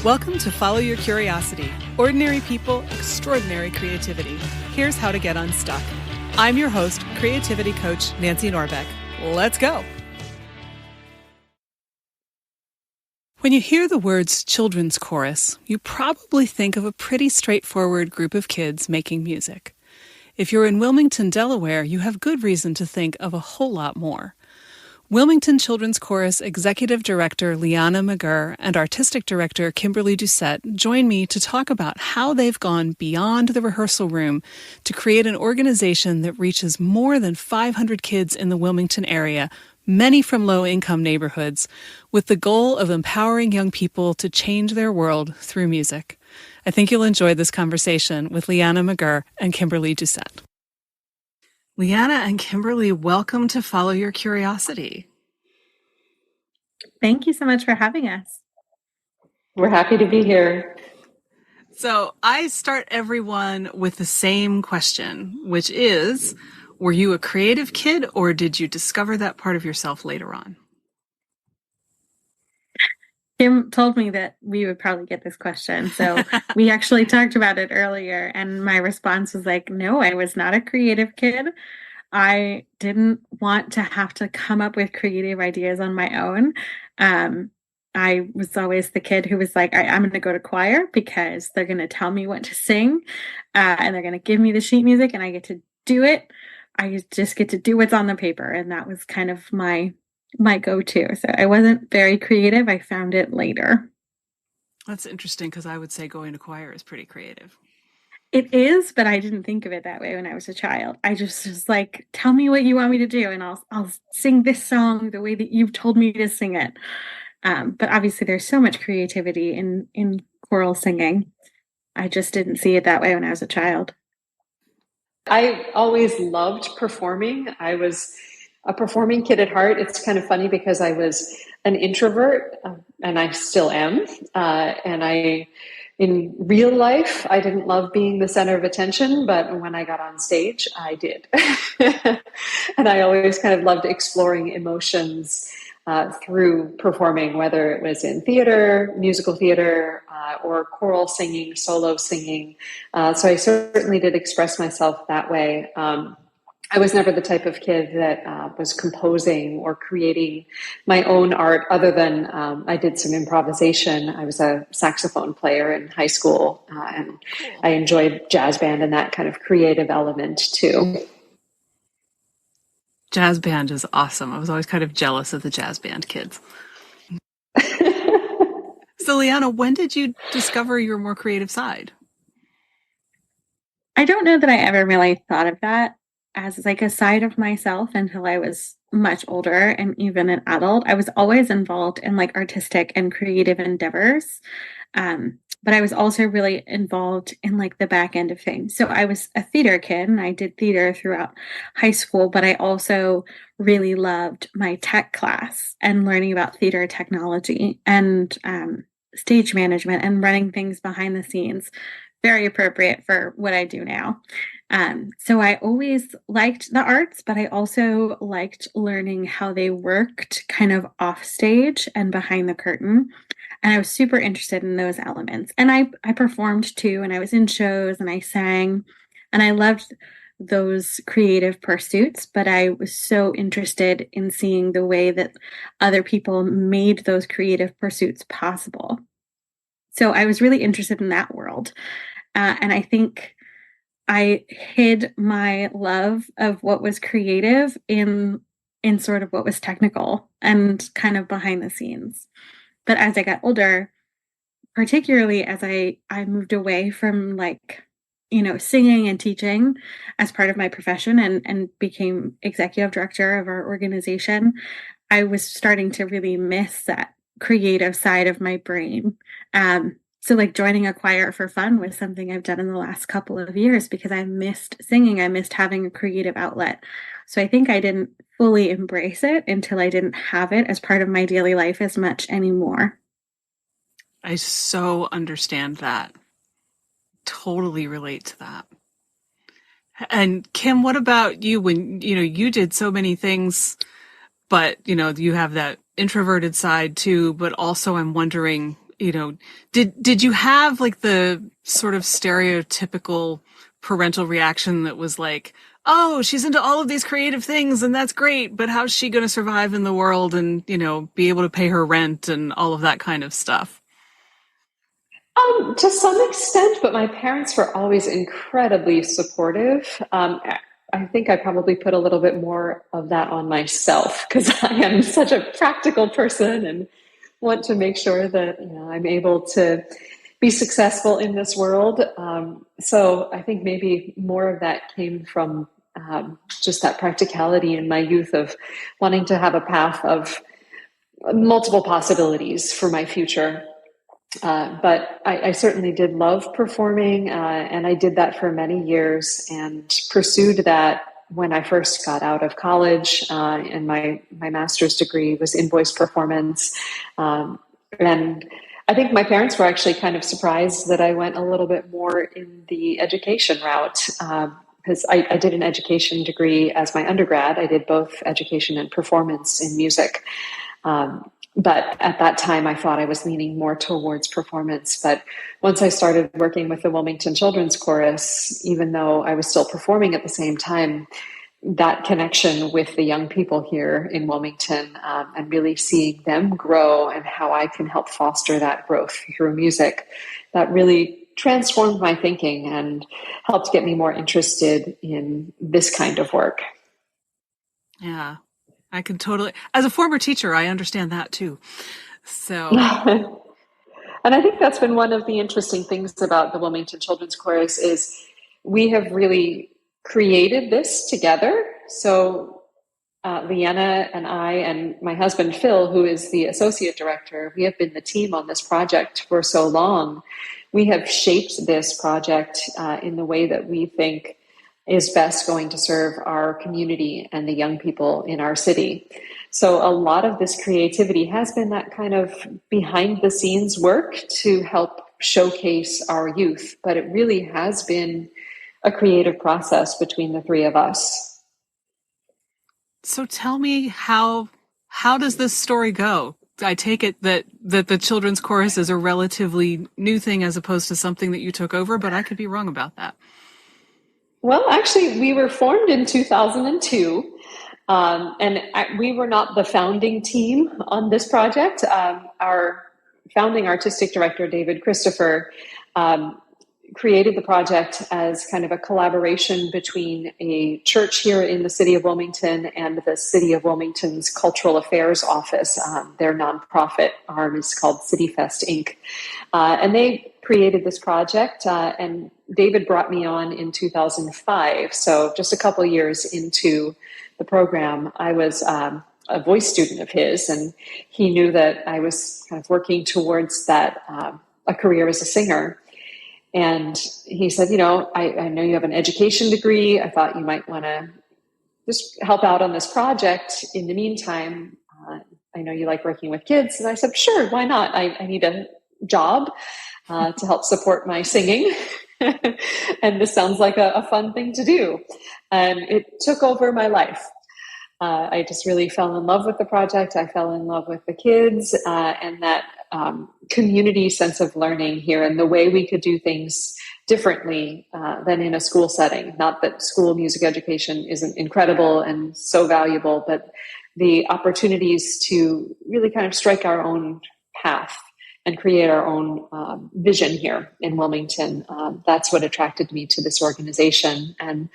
Welcome to Follow Your Curiosity. Ordinary people, extraordinary creativity. Here's how to get unstuck. I'm your host, creativity coach Nancy Norbeck. Let's go. When you hear the words children's chorus, you probably think of a pretty straightforward group of kids making music. If you're in Wilmington, Delaware, you have good reason to think of a whole lot more. Wilmington Children's Chorus Executive Director Lianna Magerr and Artistic Director Kimberly Doucette join me to talk about how they've gone beyond the rehearsal room to create an organization that reaches more than 500 kids in the Wilmington area, many from low-income neighborhoods, with the goal of empowering young people to change their world through music. I think you'll enjoy this conversation with Lianna Magerr and Kimberly Doucette. Lianna and Kimberly, welcome to Follow Your Curiosity. Thank you so much for having us. We're happy to be here. So I start everyone with the same question, which is, were you a creative kid or did you discover that part of yourself later on? Kim told me that we would probably get this question. So we actually talked about it earlier and my response was like, no, I was not a creative kid. I didn't want to have to come up with creative ideas on my own. I was always the kid who was like, I'm going to go to choir because they're going to tell me what to sing and they're going to give me the sheet music and I get to do it. I just get to do what's on the paper. And that was kind of my go-to. So I wasn't very creative. I found it later. That's interesting because I would say going to choir is pretty creative. It is, but I didn't think of it that way when I was a child. I just was like, tell me what you want me to do and I'll sing this song the way that you've told me to sing it. But obviously there's so much creativity in choral singing. I just didn't see it that way when I was a child. I always loved performing. I was a performing kid at heart. It's kind of funny because I was an introvert and I still am. In real life, I didn't love being the center of attention, but when I got on stage, I did. And I always kind of loved exploring emotions through performing, whether it was in theater, musical theater, or choral singing, solo singing. So I certainly did express myself that way. I was never the type of kid that was composing or creating my own art other than I did some improvisation. I was a saxophone player in high school and I enjoyed jazz band and that kind of creative element too. Jazz band is awesome. I was always kind of jealous of the jazz band kids. So Lianna, when did you discover your more creative side? I don't know that I ever really thought of that as like a side of myself until I was much older and even an adult. I was always involved in like artistic and creative endeavors. But I was also really involved in like the back end of things. So I was a theater kid and I did theater throughout high school, but I also really loved my tech class and learning about theater technology and stage management and running things behind the scenes. Very appropriate for what I do now. So I always liked the arts, but I also liked learning how they worked kind of off stage and behind the curtain. And I was super interested in those elements. And I performed too, and I was in shows and I sang, and I loved those creative pursuits, but I was so interested in seeing the way that other people made those creative pursuits possible. So I was really interested in that world. And I think I hid my love of what was creative in sort of what was technical and kind of behind the scenes. But as I got older, particularly as I moved away from like, singing and teaching as part of my profession and became executive director of our organization, I was starting to really miss that creative side of my brain. So like joining a choir for fun was something I've done in the last couple of years because I missed singing. I missed having a creative outlet. So I think I didn't fully embrace it until I didn't have it as part of my daily life as much anymore. I so understand that. Totally relate to that. And Kim, what about you when, you did so many things, but, you have that introverted side too, but also I'm wondering, did you have like the sort of stereotypical parental reaction that was like, oh, she's into all of these creative things and that's great, but how's she going to survive in the world and, be able to pay her rent and all of that kind of stuff? To some extent, but my parents were always incredibly supportive. I think I probably put a little bit more of that on myself because I am such a practical person and want to make sure that I'm able to be successful in this world. So I think maybe more of that came from just that practicality in my youth of wanting to have a path of multiple possibilities for my future. But I certainly did love performing, and I did that for many years and pursued that when I first got out of college, and my master's degree was in voice performance. And I think my parents were actually kind of surprised that I went a little bit more in the education route, because I did an education degree as my undergrad. I did both education and performance in music. But at that time, I thought I was leaning more towards performance. But once I started working with the Wilmington Children's Chorus, even though I was still performing at the same time, that connection with the young people here in Wilmington, and really seeing them grow and how I can help foster that growth through music, that really transformed my thinking and helped get me more interested in this kind of work. Yeah. I can totally, as a former teacher, I understand that too. So, and I think that's been one of the interesting things about the Wilmington Children's Chorus is we have really created this together. So Lianna and I and my husband, Phil, who is the associate director, we have been the team on this project for so long. We have shaped this project in the way that we think is best going to serve our community and the young people in our city. So a lot of this creativity has been that kind of behind the scenes work to help showcase our youth, but it really has been a creative process between the three of us. So tell me, how does this story go? I take it that the children's chorus is a relatively new thing as opposed to something that you took over, but I could be wrong about that. Well, actually, we were formed in 2002, and we were not the founding team on this project. Our founding artistic director, David Christopher, created the project as kind of a collaboration between a church here in the city of Wilmington and the city of Wilmington's Cultural Affairs Office. Their nonprofit arm is called CityFest Inc. And they created this project, and David brought me on in 2005. So just a couple of years into the program, I was a voice student of his, and he knew that I was kind of working towards that, a career as a singer. And he said, I know you have an education degree. I thought you might want to just help out on this project. In the meantime, I know you like working with kids. And I said, sure, why not? I need a job to help support my singing. And this sounds like a fun thing to do. And it took over my life. I just really fell in love with the project. I fell in love with the kids and that community sense of learning here and the way we could do things differently than in a school setting. Not that school music education isn't incredible and so valuable, but the opportunities to really kind of strike our own path and create our own vision here in Wilmington. That's what attracted me to this organization. And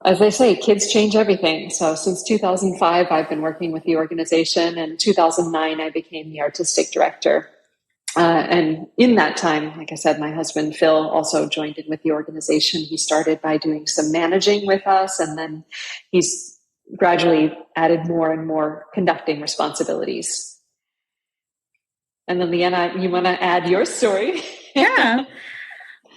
as they say, kids change everything. So since 2005, I've been working with the organization. And 2009, I became the artistic director. And in that time, like I said, my husband, Phil, also joined in with the organization. He started by doing some managing with us, and then he's gradually added more and more conducting responsibilities. And then, Lianna, you want to add your story? Yeah.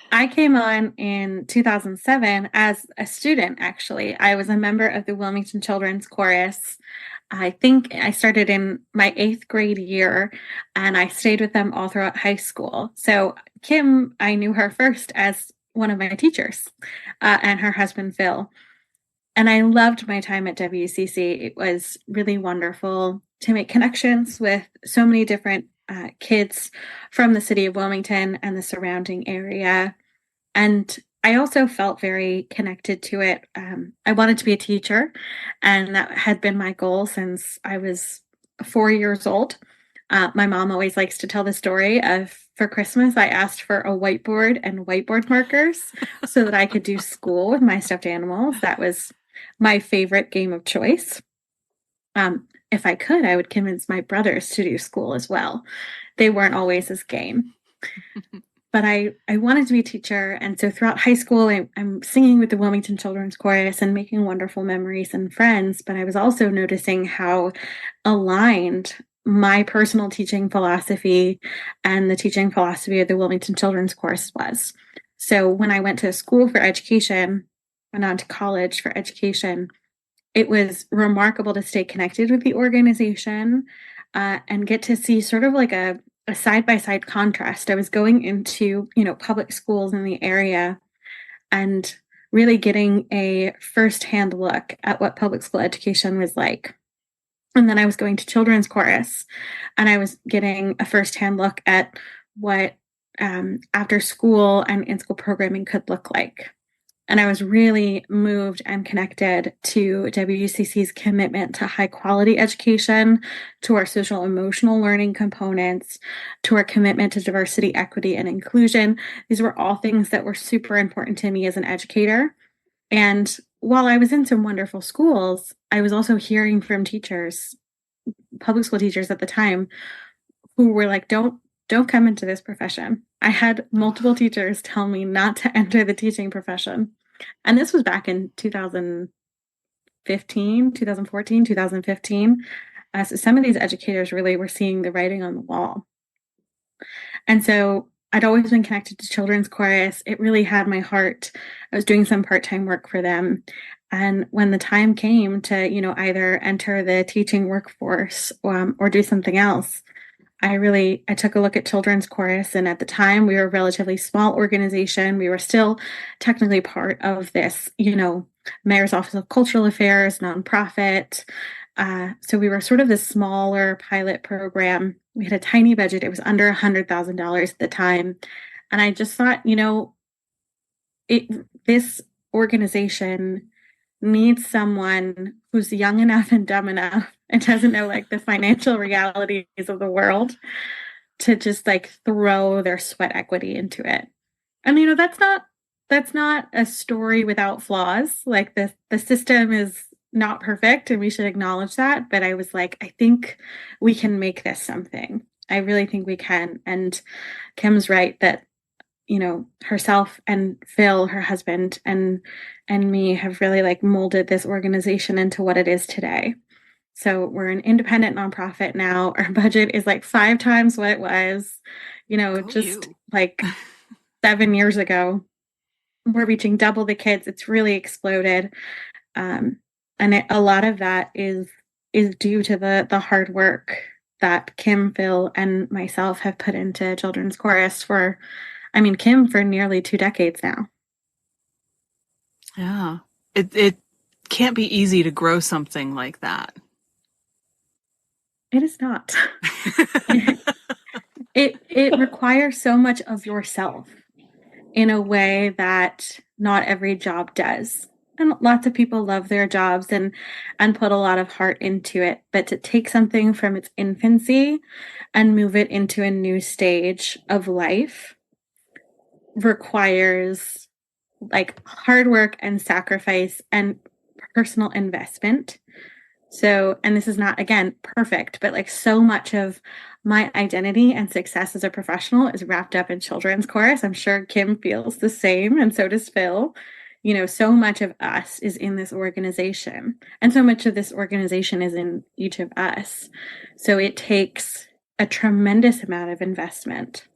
I came on in 2007 as a student, actually. I was a member of the Wilmington Children's Chorus. I think I started in my 8th grade year, and I stayed with them all throughout high school. So Kim, I knew her first as one of my teachers, and her husband, Phil. And I loved my time at WCC. It was really wonderful to make connections with so many different kids from the city of Wilmington and the surrounding area. And I also felt very connected to it. I wanted to be a teacher, and that had been my goal since I was 4 years old. My mom always likes to tell the story of for Christmas, I asked for a whiteboard and whiteboard markers so that I could do school with my stuffed animals. That was my favorite game of choice. If I could, I would convince my brothers to do school as well. They weren't always as game. But I wanted to be a teacher. And so throughout high school, I'm singing with the Wilmington Children's Chorus and making wonderful memories and friends. But I was also noticing how aligned my personal teaching philosophy and the teaching philosophy of the Wilmington Children's Chorus was. So when I went to school for education and on to college for education, it was remarkable to stay connected with the organization and get to see sort of like a side-by-side contrast. I was going into, public schools in the area and really getting a firsthand look at what public school education was like. And then I was going to children's chorus and I was getting a firsthand look at what after school and in-school programming could look like. And I was really moved and connected to WUCC's commitment to high quality education, to our social emotional learning components, to our commitment to diversity, equity, and inclusion. These were all things that were super important to me as an educator. And while I was in some wonderful schools, I was also hearing from teachers, public school teachers at the time, who were like, don't come into this profession. I had multiple teachers tell me not to enter the teaching profession. And this was back in 2015, 2014, 2015. So some of these educators really were seeing the writing on the wall. And so I'd always been connected to children's chorus. It really had my heart. I was doing some part-time work for them. And when the time came to, either enter the teaching workforce or do something else, I took a look at children's chorus. And at the time we were a relatively small organization. We were still technically part of this, Mayor's Office of Cultural Affairs, nonprofit. So we were sort of this smaller pilot program. We had a tiny budget. It was under $100,000 at the time. And I just thought, this organization needs someone who's young enough and dumb enough and doesn't know like the financial realities of the world to just like throw their sweat equity into it. And that's not a story without flaws. Like the system is not perfect and we should acknowledge that. But I was like, I think we can make this something. I really think we can. And Kim's right that herself and Phil, her husband, and me have really like molded this organization into what it is today. So we're an independent nonprofit now. Our budget is like 5 times what it was, like 7 years ago. We're reaching double the kids. It's really exploded. A lot of that is due to the hard work that Kim, Phil, and myself have put into children's chorus Kim for nearly 2 decades now. Yeah. It can't be easy to grow something like that. It is not. It requires so much of yourself in a way that not every job does. And lots of people love their jobs and put a lot of heart into it. But to take something from its infancy and move it into a new stage of life requires like hard work and sacrifice and personal investment. So, and this is not, again, perfect, but like so much of my identity and success as a professional is wrapped up in children's chorus. I'm sure Kim feels the same, and so does Phil. So much of us is in this organization, and so much of this organization is in each of us. So it takes a tremendous amount of investment.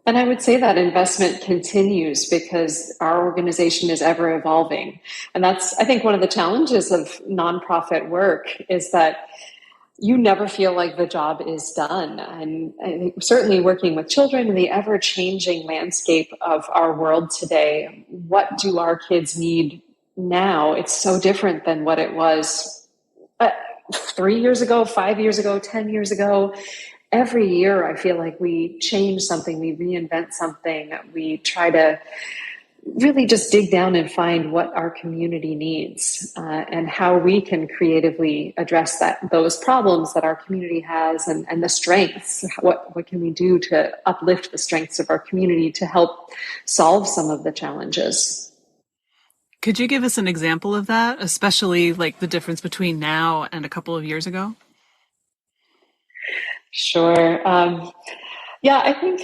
And I would say that investment continues because our organization is ever evolving. And that's, I think, one of the challenges of nonprofit work is that you never feel like the job is done. And I think certainly working with children in the ever-changing landscape of our world today, what do our kids need now? It's so different than what it was 3 years ago, 5 years ago, 10 years ago. every year I feel like we change something, we reinvent something, we try to really just dig down and find what our community needs, and how we can creatively address those problems that our community has, and the strengths. What can we do to uplift the strengths of our community to help solve some of the challenges? Could you give us an example of that, especially like the difference between now and a couple of years ago? Sure. Yeah, I think,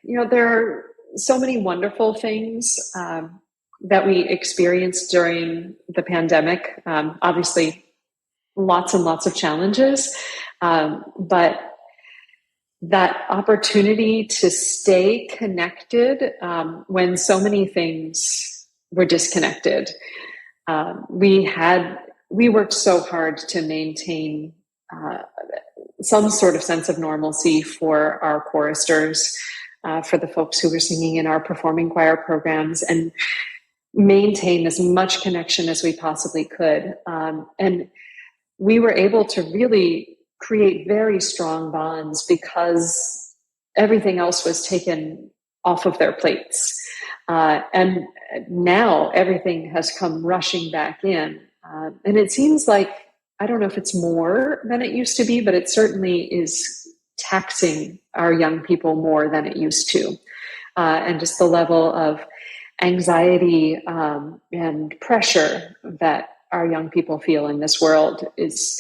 there are so many wonderful things that we experienced during the pandemic. Obviously, lots and lots of challenges, but that opportunity to stay connected when so many things were disconnected. We worked so hard to maintain some sort of sense of normalcy for our choristers, for the folks who were singing in our performing choir programs, and maintain as much connection as we possibly could. And we were able to really create very strong bonds because everything else was taken off of their plates. And now everything has come rushing back in. And it seems like, I don't know if it's more than it used to be, but it certainly is taxing our young people more than it used to. And just the level of anxiety and pressure that our young people feel in this world is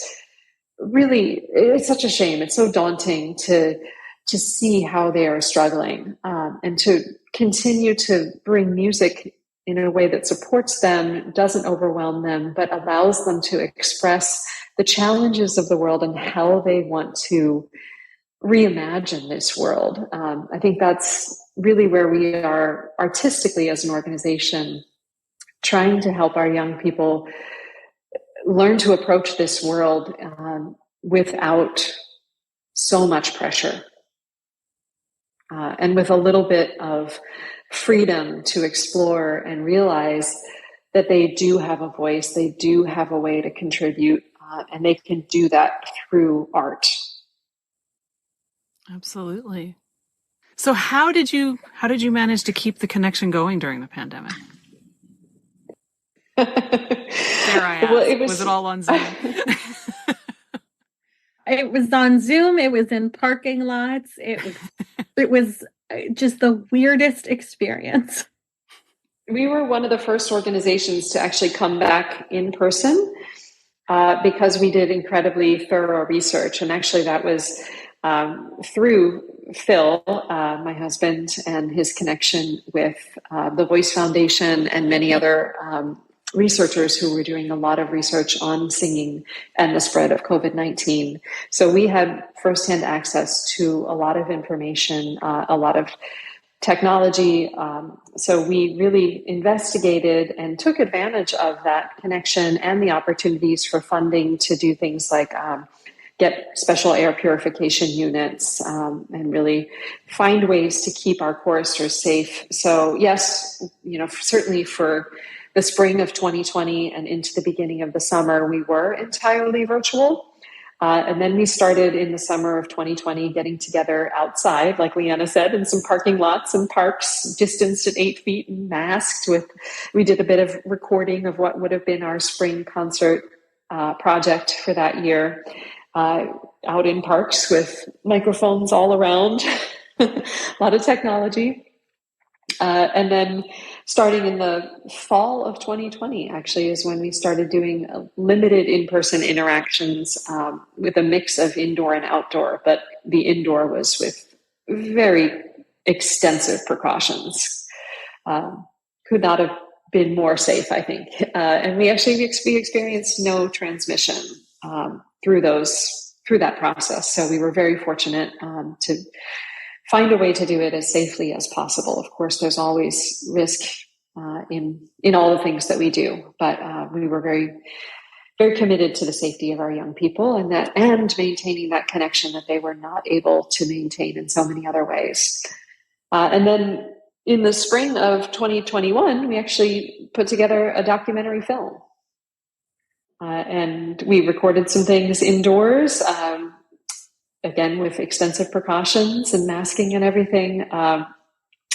really, it's such a shame. It's so daunting to see how they are struggling, and to continue to bring music in a way that supports them, doesn't overwhelm them, but allows them to express the challenges of the world and how they want to reimagine this world. I think that's really where we are artistically as an organization, trying to help our young people learn to approach this world without so much pressure, and with a little bit of freedom to explore and realize that they do have a voice, they do have a way to contribute, and they can do that through art. Absolutely. So how did you manage to keep the connection going during the pandemic? Dare I ask? Well, was it all on Zoom? It was on Zoom. It was in parking lots. It was just the weirdest experience. We were one of the first organizations to actually come back in person, because we did incredibly thorough research. And actually that was through Phil, my husband, and his connection with the Voice Foundation and many other researchers who were doing a lot of research on singing and the spread of COVID-19. So we had firsthand access to a lot of information, a lot of technology. So we really investigated and took advantage of that connection and the opportunities for funding to do things like get special air purification units, and really find ways to keep our choristers safe. So yes, certainly for the spring of 2020 and into the beginning of the summer, we were entirely virtual. And then we started in the summer of 2020 getting together outside, like Lianna said, in some parking lots and parks, distanced at 8 feet and masked. We did a bit of recording of what would have been our spring concert project for that year, out in parks with microphones all around, a lot of technology. And then starting in the fall of 2020, actually, is when we started doing limited in-person interactions with a mix of indoor and outdoor. But the indoor was with very extensive precautions. Could not have been more safe, I think. And we experienced no transmission through that process. So we were very fortunate to find a way to do it as safely as possible. Of course, there's always risk in all the things that we do, but we were very, very committed to the safety of our young people and maintaining that connection that they were not able to maintain in so many other ways. And then in the spring of 2021, we actually put together a documentary film. And we recorded some things indoors, again, with extensive precautions and masking and everything.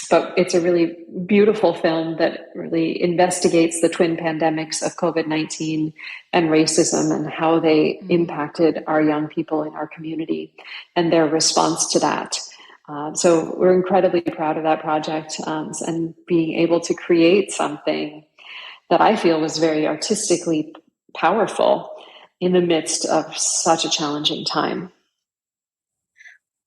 But it's a really beautiful film that really investigates the twin pandemics of COVID-19 and racism and how they impacted our young people in our community and their response to that. So we're incredibly proud of that project, and being able to create something that I feel was very artistically powerful in the midst of such a challenging time.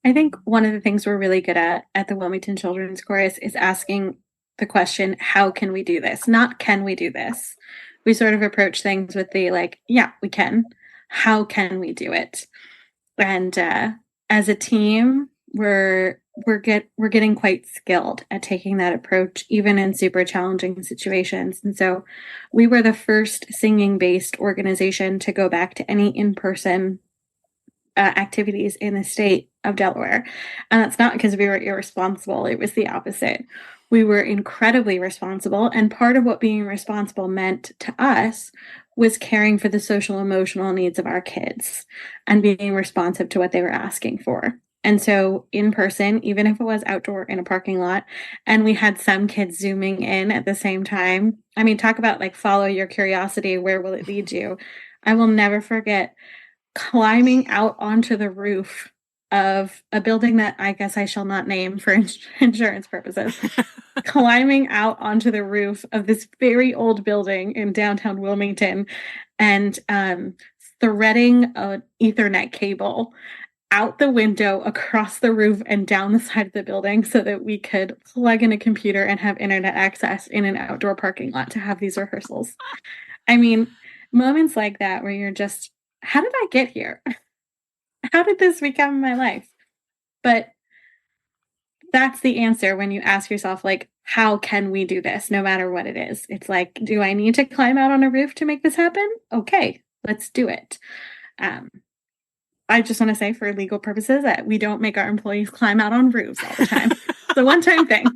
I think one of the things we're really good at the Wilmington Children's Chorus is asking the question, how can we do this? Not can we do this? We sort of approach things with the like, yeah, we can. How can we do it? And as a team, we're getting quite skilled at taking that approach, even in super challenging situations. And so we were the first singing based organization to go back to any in-person activities in the state of Delaware. And that's not because we were irresponsible. It was the opposite. We were incredibly responsible. And part of what being responsible meant to us was caring for the social emotional needs of our kids and being responsive to what they were asking for. And so in person, even if it was outdoor in a parking lot, and we had some kids zooming in at the same time. I mean, talk about like follow your curiosity. Where will it lead you? I will never forget climbing out onto the roof of a building that I guess I shall not name for insurance purposes, climbing out onto the roof of this very old building in downtown Wilmington and threading an Ethernet cable out the window, across the roof, and down the side of the building so that we could plug in a computer and have internet access in an outdoor parking lot to have these rehearsals. I mean, moments like that where you're just, how did I get here? How did this become my life? But that's the answer when you ask yourself, like, how can we do this no matter what it is? It's like, do I need to climb out on a roof to make this happen? Okay, let's do it. I just want to say for legal purposes that we don't make our employees climb out on roofs all the time. It's a one-time thing.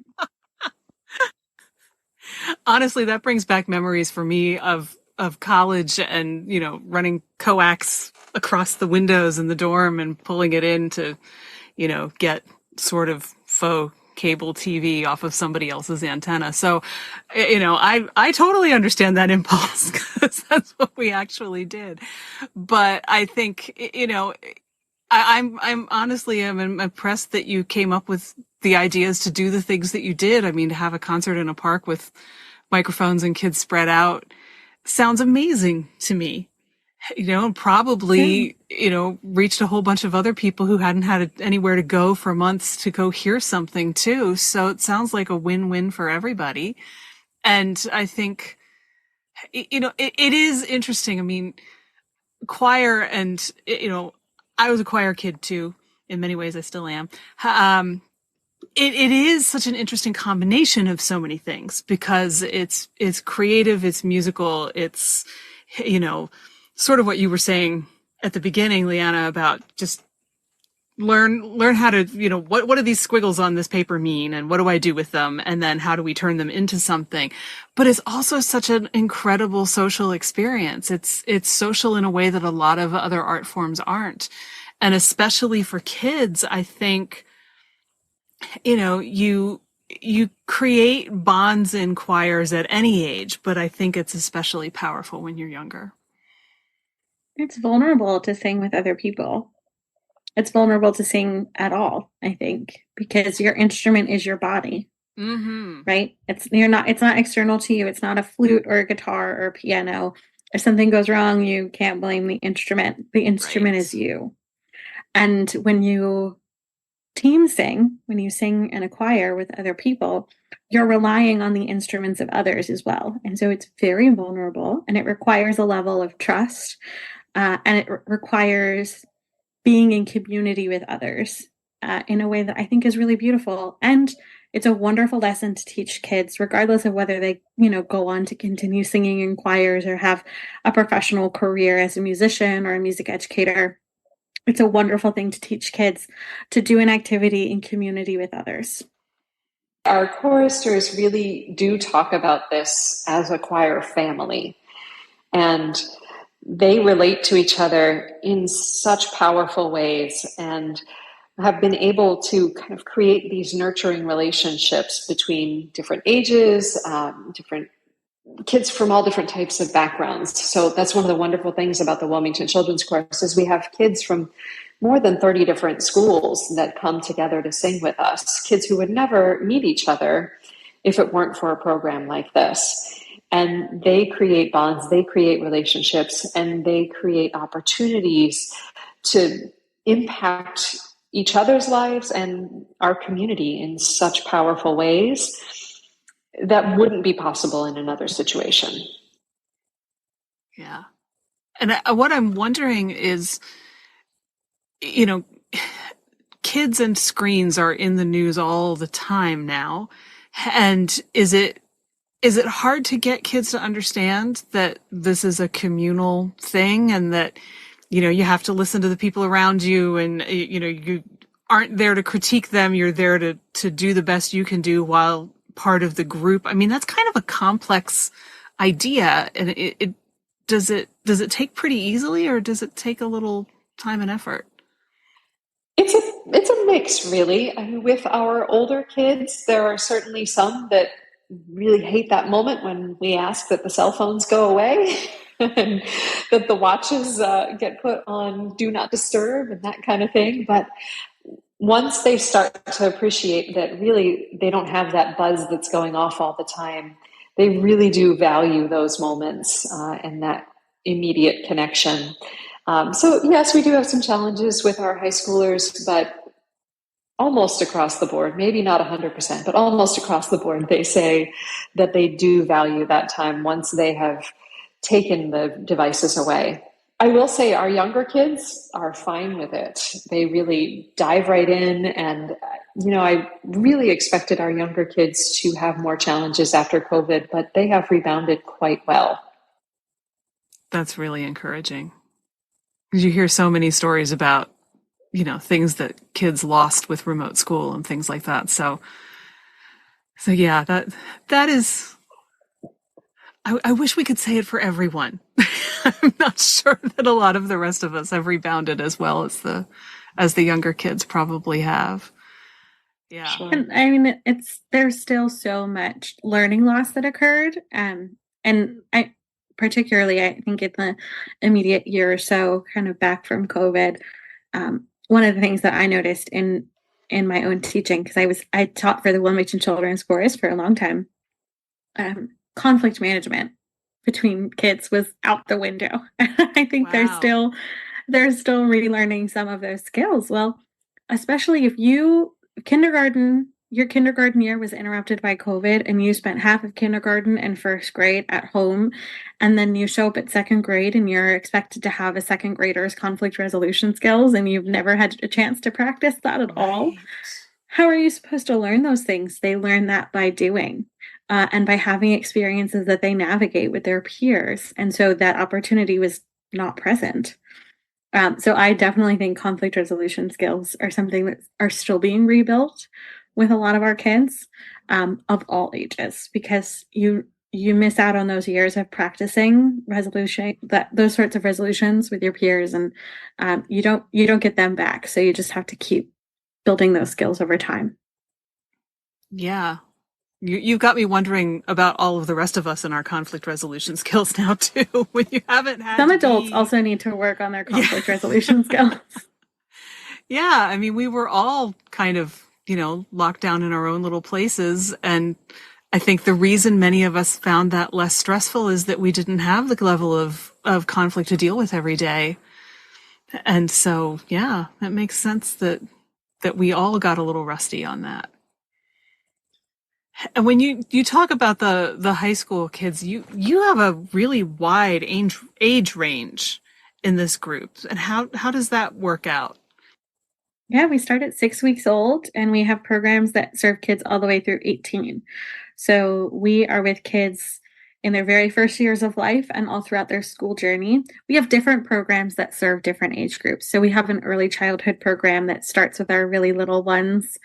Honestly, that brings back memories for me of college and, running coax across the windows in the dorm and pulling it in to, get sort of faux cable TV off of somebody else's antenna. So, I totally understand that impulse because that's what we actually did. But I think, I'm honestly, I'm impressed that you came up with the ideas to do the things that you did. I mean, to have a concert in a park with microphones and kids spread out sounds amazing to me. Probably, reached a whole bunch of other people who hadn't had anywhere to go for months to go hear something too. So it sounds like a win-win for everybody. And I think, it is interesting. I mean, choir and, I was a choir kid too. In many ways, I still am. It is such an interesting combination of so many things because it's creative, it's musical, it's, sort of what you were saying at the beginning, Lianna, about just learn how to, what do these squiggles on this paper mean and what do I do with them? And then how do we turn them into something? But it's also such an incredible social experience. It's social in a way that a lot of other art forms aren't. And especially for kids, I think, you create bonds in choirs at any age, but I think it's especially powerful when you're younger. It's vulnerable to sing with other people. It's vulnerable to sing at all, I think, because your instrument is your body, right? It's not external to you. It's not a flute or a guitar or a piano. If something goes wrong, you can't blame the instrument. The instrument is you. And when you team sing, when you sing in a choir with other people, you're relying on the instruments of others as well. And so it's very vulnerable and it requires a level of trust and it requires being in community with others in a way that I think is really beautiful. And it's a wonderful lesson to teach kids, regardless of whether they, go on to continue singing in choirs or have a professional career as a musician or a music educator. It's a wonderful thing to teach kids to do an activity in community with others. Our choristers really do talk about this as a choir family. And they relate to each other in such powerful ways and have been able to kind of create these nurturing relationships between different ages, different kids from all different types of backgrounds. So that's one of the wonderful things about the Wilmington Children's Chorus is we have kids from more than 30 different schools that come together to sing with us, kids who would never meet each other if it weren't for a program like this. And they create bonds, they create relationships, and they create opportunities to impact each other's lives and our community in such powerful ways that wouldn't be possible in another situation. Yeah. And what I'm wondering is, kids and screens are in the news all the time now. And is it hard to get kids to understand that this is a communal thing and that, you have to listen to the people around you and, you aren't there to critique them. You're there to do the best you can do while part of the group. I mean, that's kind of a complex idea. And does it take pretty easily, or does it take a little time and effort? It's a mix, really. I mean, with our older kids, there are certainly some that really hate that moment when we ask that the cell phones go away and that the watches get put on do not disturb and that kind of thing. But once they start to appreciate that really they don't have that buzz that's going off all the time, they really do value those moments and that immediate connection. So yes, we do have some challenges with our high schoolers, but almost across the board, maybe not 100%, but almost across the board, they say that they do value that time once they have taken the devices away. I will say our younger kids are fine with it. They really dive right in. And, I really expected our younger kids to have more challenges after COVID, but they have rebounded quite well. That's really encouraging. You hear so many stories about, things that kids lost with remote school and things like that. So yeah, that is, I wish we could say it for everyone. I'm not sure that a lot of the rest of us have rebounded as well as the younger kids probably have. Yeah. Sure. And I mean, there's still so much learning loss that occurred. And I think in the immediate year or so, kind of back from COVID, one of the things that I noticed in my own teaching, because I taught for the Wilmington Children's Chorus for a long time, conflict management between kids was out the window. I think they're still relearning some of those skills. Well, especially if your kindergarten year was interrupted by COVID and you spent half of kindergarten and first grade at home, and then you show up at second grade and you're expected to have a second grader's conflict resolution skills and you've never had a chance to practice that at all. How are you supposed to learn those things? They learn that by doing. And by having experiences that they navigate with their peers. And so that opportunity was not present. So I definitely think conflict resolution skills are something that are still being rebuilt with a lot of our kids of all ages, because you miss out on those years of practicing those sorts of resolutions with your peers, and you don't get them back. So you just have to keep building those skills over time. Yeah. You've got me wondering about all of the rest of us and our conflict resolution skills now too. When you haven't had some adults also need to work on their conflict resolution skills. Yeah, I mean, we were all kind of, locked down in our own little places, and I think the reason many of us found that less stressful is that we didn't have the level of conflict to deal with every day. And so, yeah, that makes sense that we all got a little rusty on that. And when you talk about the high school kids, you have a really wide age range in this group. And how does that work out? Yeah, we start at 6 weeks old, and we have programs that serve kids all the way through 18. So we are with kids in their very first years of life and all throughout their school journey. We have different programs that serve different age groups. So we have an early childhood program that starts with our really little ones.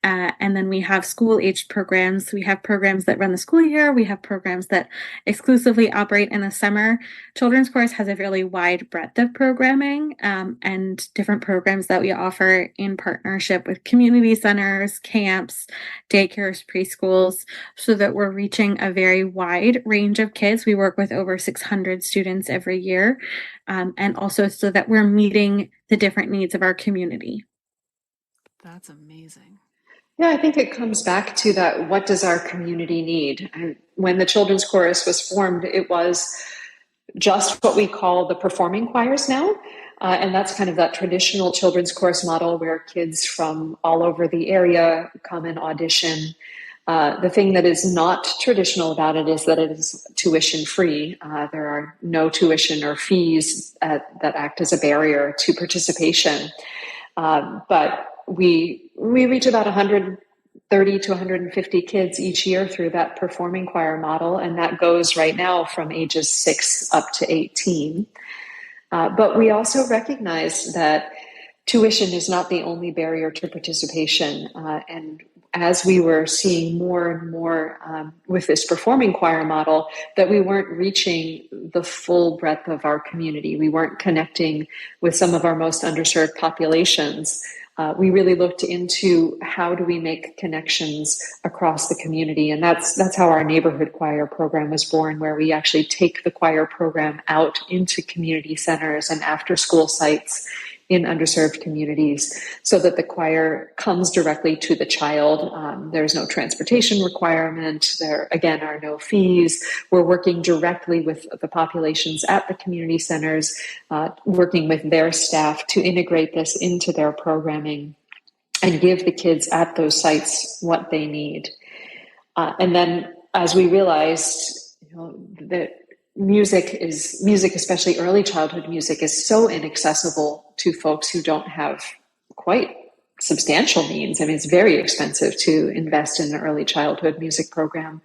And then we have school-aged programs. We have programs that run the school year. We have programs that exclusively operate in the summer. Children's Chorus has a really wide breadth of programming and different programs that we offer in partnership with community centers, camps, daycares, preschools, so that we're reaching a very wide range of kids. We work with over 600 students every year, and also so that we're meeting the different needs of our community. That's amazing. Yeah, I think it comes back to that. What does our community need? And when the Children's Chorus was formed, it was just what we call the performing choirs now. And that's kind of that traditional children's chorus model where kids from all over the area come and audition. The thing that is not traditional about it is that it is tuition free. There are no tuition or fees that act as a barrier to participation. But we reach about 130 to 150 kids each year through that performing choir model, and that goes right now from ages 6 up to 18. But we also recognize that tuition is not the only barrier to participation. And as we were seeing more and more with this performing choir model, that we weren't reaching the full breadth of our community. We weren't connecting with some of our most underserved populations. We really looked into how do we make connections across the community. And that's how our neighborhood choir program was born, where we actually take the choir program out into community centers and after school sites in underserved communities so that the choir comes directly to the child. There's no transportation requirement. There, again, are no fees. We're working directly with the populations at the community centers, working with their staff to integrate this into their programming and give the kids at those sites what they need. And then as we realized, that music, especially early childhood music, is so inaccessible to folks who don't have quite substantial means. I mean, it's very expensive to invest in an early childhood music program.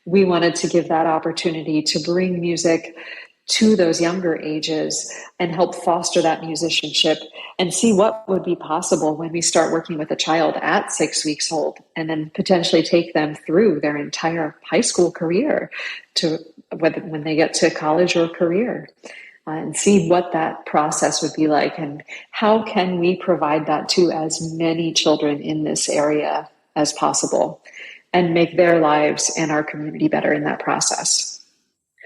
We wanted to give that opportunity to bring music to those younger ages and help foster that musicianship and see what would be possible when we start working with a child at 6 weeks old and then potentially take them through their entire high school career to when they get to college or career, and see what that process would be like and how can we provide that to as many children in this area as possible and make their lives and our community better in that process.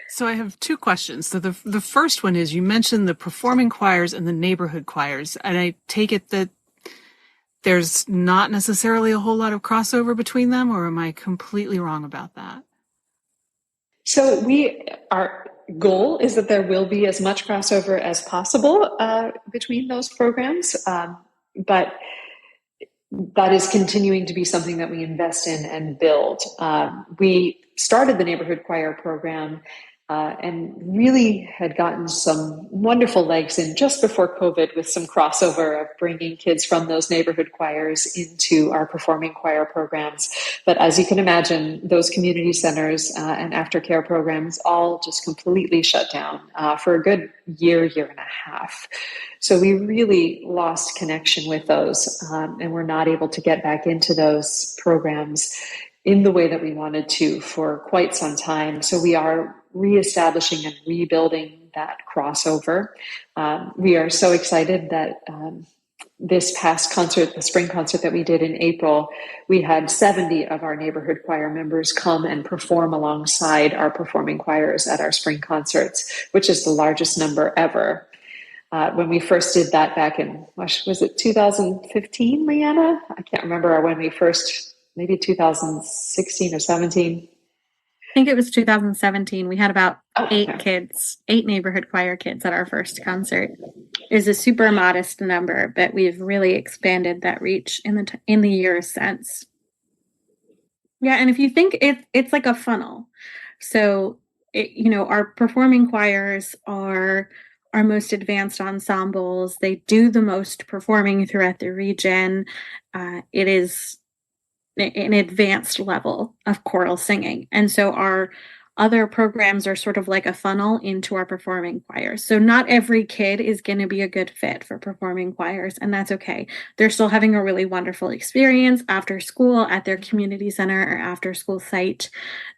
So I have two questions. So the first one is, you mentioned the performing choirs and the neighborhood choirs, and I take it that there's not necessarily a whole lot of crossover between them, or am I completely wrong about that? So our goal is that there will be as much crossover as possible between those programs, but that is continuing to be something that we invest in and build. We started the neighborhood choir program and really had gotten some wonderful legs in just before COVID with some crossover of bringing kids from those neighborhood choirs into our performing choir programs. But as you can imagine, those community centers and aftercare programs all just completely shut down for a good year and a half. So we really lost connection with those and we're not able to get back into those programs in the way that we wanted to for quite some time. So we are reestablishing and rebuilding that crossover. We are so excited that this past concert, the spring concert that we did in April, we had 70 of our neighborhood choir members come and perform alongside our performing choirs at our spring concerts, which is the largest number ever. When we first did that back in, was it 2015, Lianna? I can't remember when we first, maybe 2016 or 17. I think it was 2017. We had about 8 neighborhood choir kids at our first concert. It was a super modest number, but we've really expanded that reach in the years since. Yeah, and if you think it's like a funnel. So, our performing choirs are our most advanced ensembles. They do the most performing throughout the region. It is an advanced level of choral singing. And so our other programs are sort of like a funnel into our performing choirs. So not every kid is going to be a good fit for performing choirs, and that's okay. They're still having a really wonderful experience after school at their community center or after school site.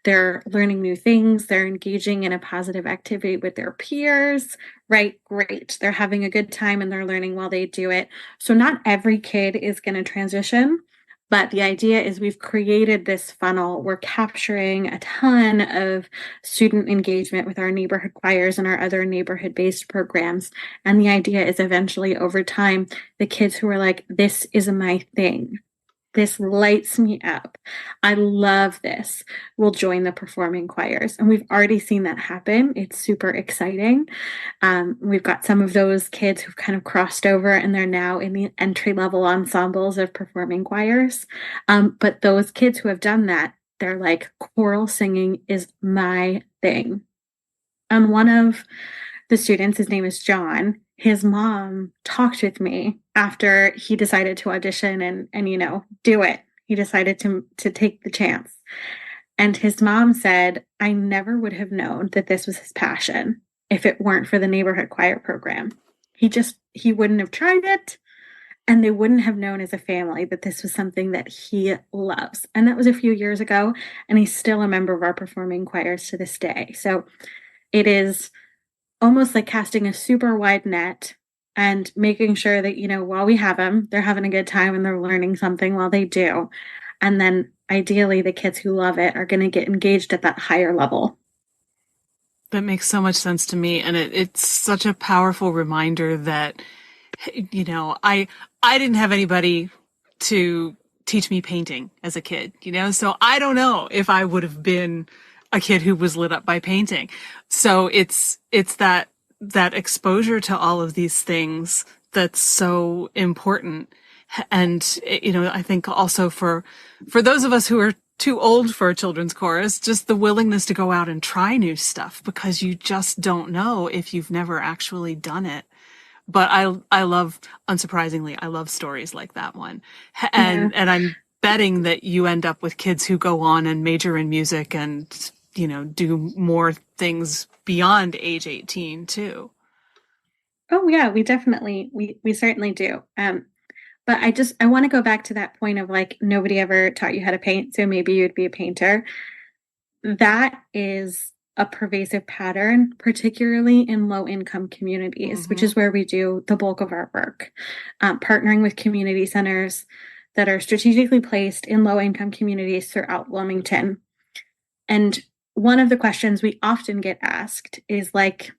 They're learning new things. They're engaging in a positive activity with their peers, right? Great. They're having a good time and they're learning while they do it. So not every kid is going to transition. But the idea is we've created this funnel. We're capturing a ton of student engagement with our neighborhood choirs and our other neighborhood-based programs. And the idea is eventually over time, the kids who are like, this is my thing. This lights me up. I love this. Will join the performing choirs. And we've already seen that happen. It's super exciting. We've got some of those kids who've kind of crossed over and they're now in the entry level ensembles of performing choirs. But those kids who have done that, they're like, choral singing is my thing. And one of the students, his name is John, his mom talked with me after he decided to audition and do it. He decided to take the chance. And his mom said, I never would have known that this was his passion if it weren't for the neighborhood choir program. He wouldn't have tried it, and they wouldn't have known as a family that this was something that he loves. And that was a few years ago, and he's still a member of our performing choirs to this day. So it is almost like casting a super wide net and making sure that, while we have them, they're having a good time and they're learning something while they do. And then ideally, the kids who love it are going to get engaged at that higher level. That makes so much sense to me. And it's such a powerful reminder that, I didn't have anybody to teach me painting as a kid, so I don't know if I would have been a kid who was lit up by painting. So it's that exposure to all of these things that's so important. And, I think also for those of us who are too old for a children's chorus, just the willingness to go out and try new stuff, because you just don't know if you've never actually done it. But I love, unsurprisingly, I love stories like that one. And I'm betting that you end up with kids who go on and major in music and, do more things beyond age 18 too. Oh yeah, we certainly do. But I want to go back to that point of like, nobody ever taught you how to paint, so maybe you'd be a painter. That is a pervasive pattern, particularly in low-income communities, which is where we do the bulk of our work, partnering with community centers that are strategically placed in low-income communities throughout Wilmington. And one of the questions we often get asked is like,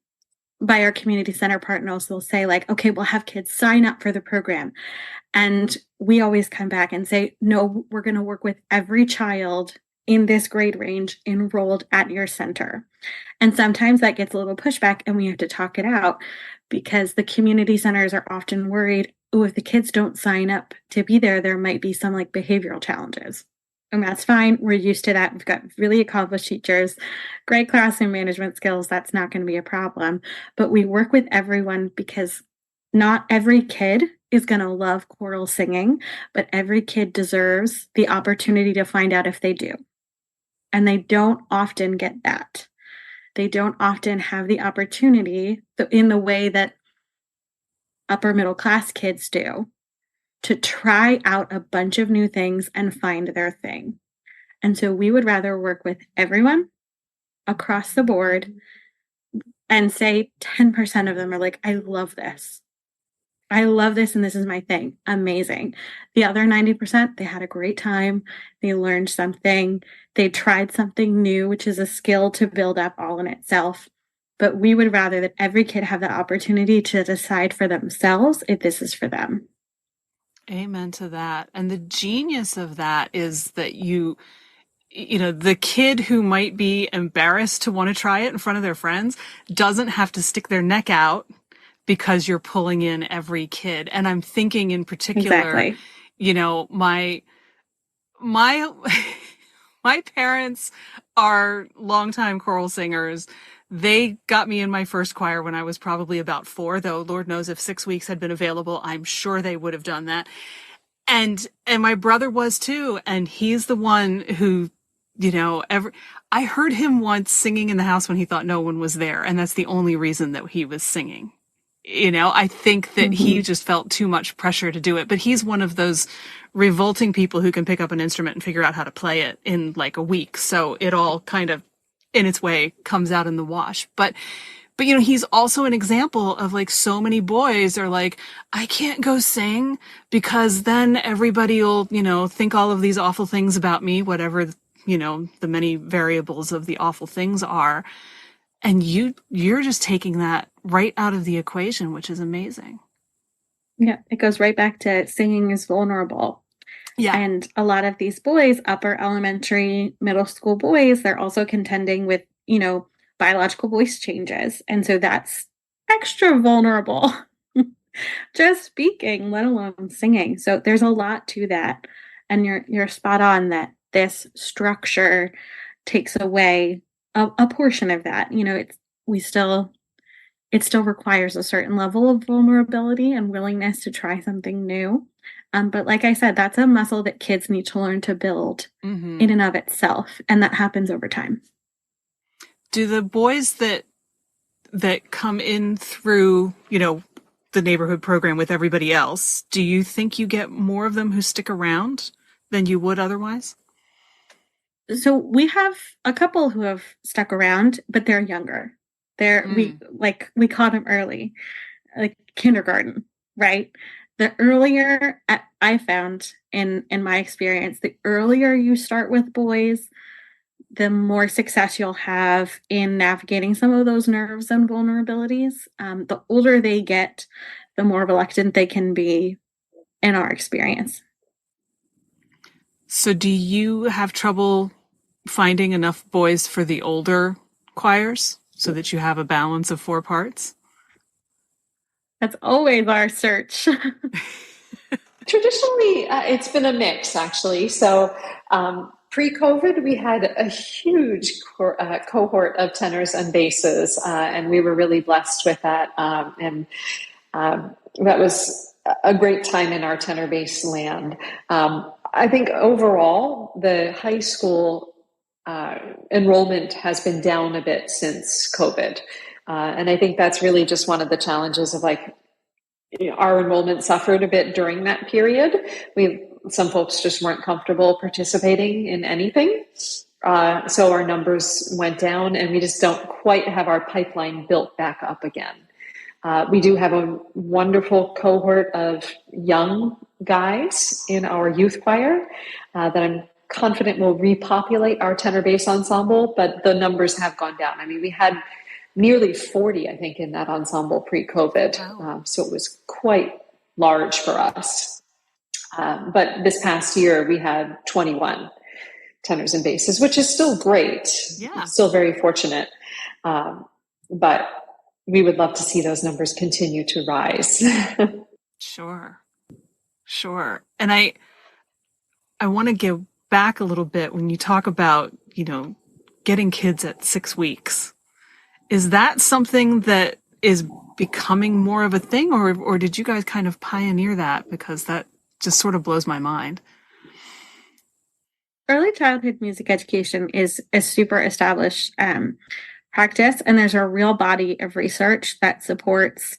by our community center partners, they'll say like, okay, we'll have kids sign up for the program. And we always come back and say, no, we're going to work with every child in this grade range enrolled at your center. And sometimes that gets a little pushback and we have to talk it out, because the community centers are often worried, oh, if the kids don't sign up to be there, there might be some like behavioral challenges. And that's fine. We're used to that. We've got really accomplished teachers, great classroom management skills. That's not going to be a problem. But we work with everyone because not every kid is going to love choral singing, but every kid deserves the opportunity to find out if they do. And they don't often get that. They don't often have the opportunity in the way that upper middle class kids do, to try out a bunch of new things and find their thing. And so we would rather work with everyone across the board and say 10% of them are like, I love this. I love this and this is my thing. Amazing. The other 90%, they had a great time. They learned something. They tried something new, which is a skill to build up all in itself. But we would rather that every kid have the opportunity to decide for themselves if this is for them. Amen to that. And the genius of that is that the kid who might be embarrassed to want to try it in front of their friends doesn't have to stick their neck out because you're pulling in every kid. And I'm thinking in particular, my my parents are longtime choral singers. They got me in my first choir when I was probably about 4, though Lord knows if 6 weeks had been available, I'm sure they would have done that. And my brother was too. And he's the one who I heard him once singing in the house when he thought no one was there, and that's the only reason that he was singing. I think that he just felt too much pressure to do it, but he's one of those revolting people who can pick up an instrument and figure out how to play it in like a week. So it all kind of, in its way, comes out in the wash. But he's also an example of like so many boys are like, I can't go sing because then everybody will, think all of these awful things about me, whatever, the many variables of the awful things are. And you're just taking that right out of the equation, which is amazing. Yeah, it goes right back to singing is vulnerable. Yeah. And a lot of these boys, upper elementary, middle school boys, they're also contending with, biological voice changes. And so that's extra vulnerable, just speaking, let alone singing. So there's a lot to that. And you're spot on that this structure takes away a portion of that. It still requires a certain level of vulnerability and willingness to try something new. But like I said, that's a muscle that kids need to learn to build in and of itself. And that happens over time. Do the boys that come in through, the neighborhood program with everybody else, do you think you get more of them who stick around than you would otherwise? So we have a couple who have stuck around, but they're younger. We caught them early, like kindergarten, right? The earlier I found in my experience, the earlier you start with boys, the more success you'll have in navigating some of those nerves and vulnerabilities. The older they get, the more reluctant they can be in our experience. So do you have trouble finding enough boys for the older choirs so that you have a balance of 4 parts? That's always our search. Traditionally, it's been a mix, actually. So pre-COVID, we had a huge cohort of tenors and basses, and we were really blessed with that. And that was a great time in our tenor bass land. I think overall, the high school enrollment has been down a bit since COVID. And I think that's really just one of the challenges of our enrollment suffered a bit during that period. Some folks just weren't comfortable participating in anything. So our numbers went down and we just don't quite have our pipeline built back up again. We do have a wonderful cohort of young guys in our youth choir that I'm confident will repopulate our tenor bass ensemble, but the numbers have gone down. I mean, we had nearly 40, I think, in that ensemble pre-COVID. Wow. So it was quite large for us. But this past year, we had 21 tenors and basses, which is still great. Yeah. Still very fortunate. But we would love to see those numbers continue to rise. Sure. And I want to go back a little bit when you talk about, getting kids at 6 weeks. Is that something that is becoming more of a thing, or did you guys kind of pioneer that? Because that just sort of blows my mind. Early childhood music education is a super established practice, and there's a real body of research that supports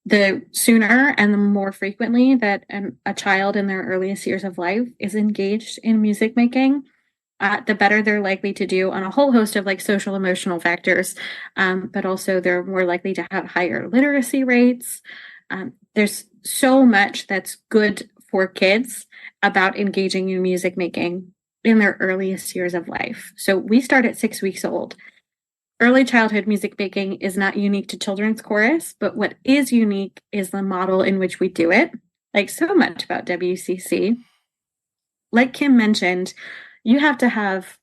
the sooner and the more frequently that a child in their earliest years of life is engaged in music making, the better they're likely to do on a whole host of social emotional factors, but also they're more likely to have higher literacy rates. There's so much that's good for kids about engaging in music making in their earliest years of life. So we start at 6 weeks old. Early childhood music making is not unique to children's chorus, but what is unique is the model in which we do it, like so much about WCC. Like Kim mentioned, you have to have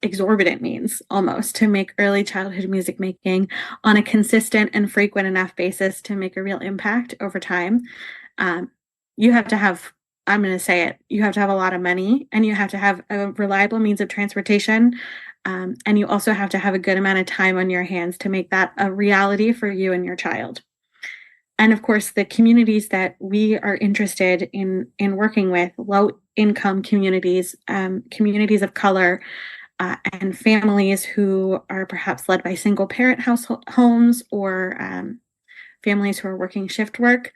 exorbitant means almost to make early childhood music making on a consistent and frequent enough basis to make a real impact over time. You have to have, I'm going to say it, you have to have a lot of money, and you have to have a reliable means of transportation. And you also have to have a good amount of time on your hands to make that a reality for you and your child. And of course, the communities that we are interested in working with, low income communities, communities of color, and families who are perhaps led by single parent household homes or families who are working shift work,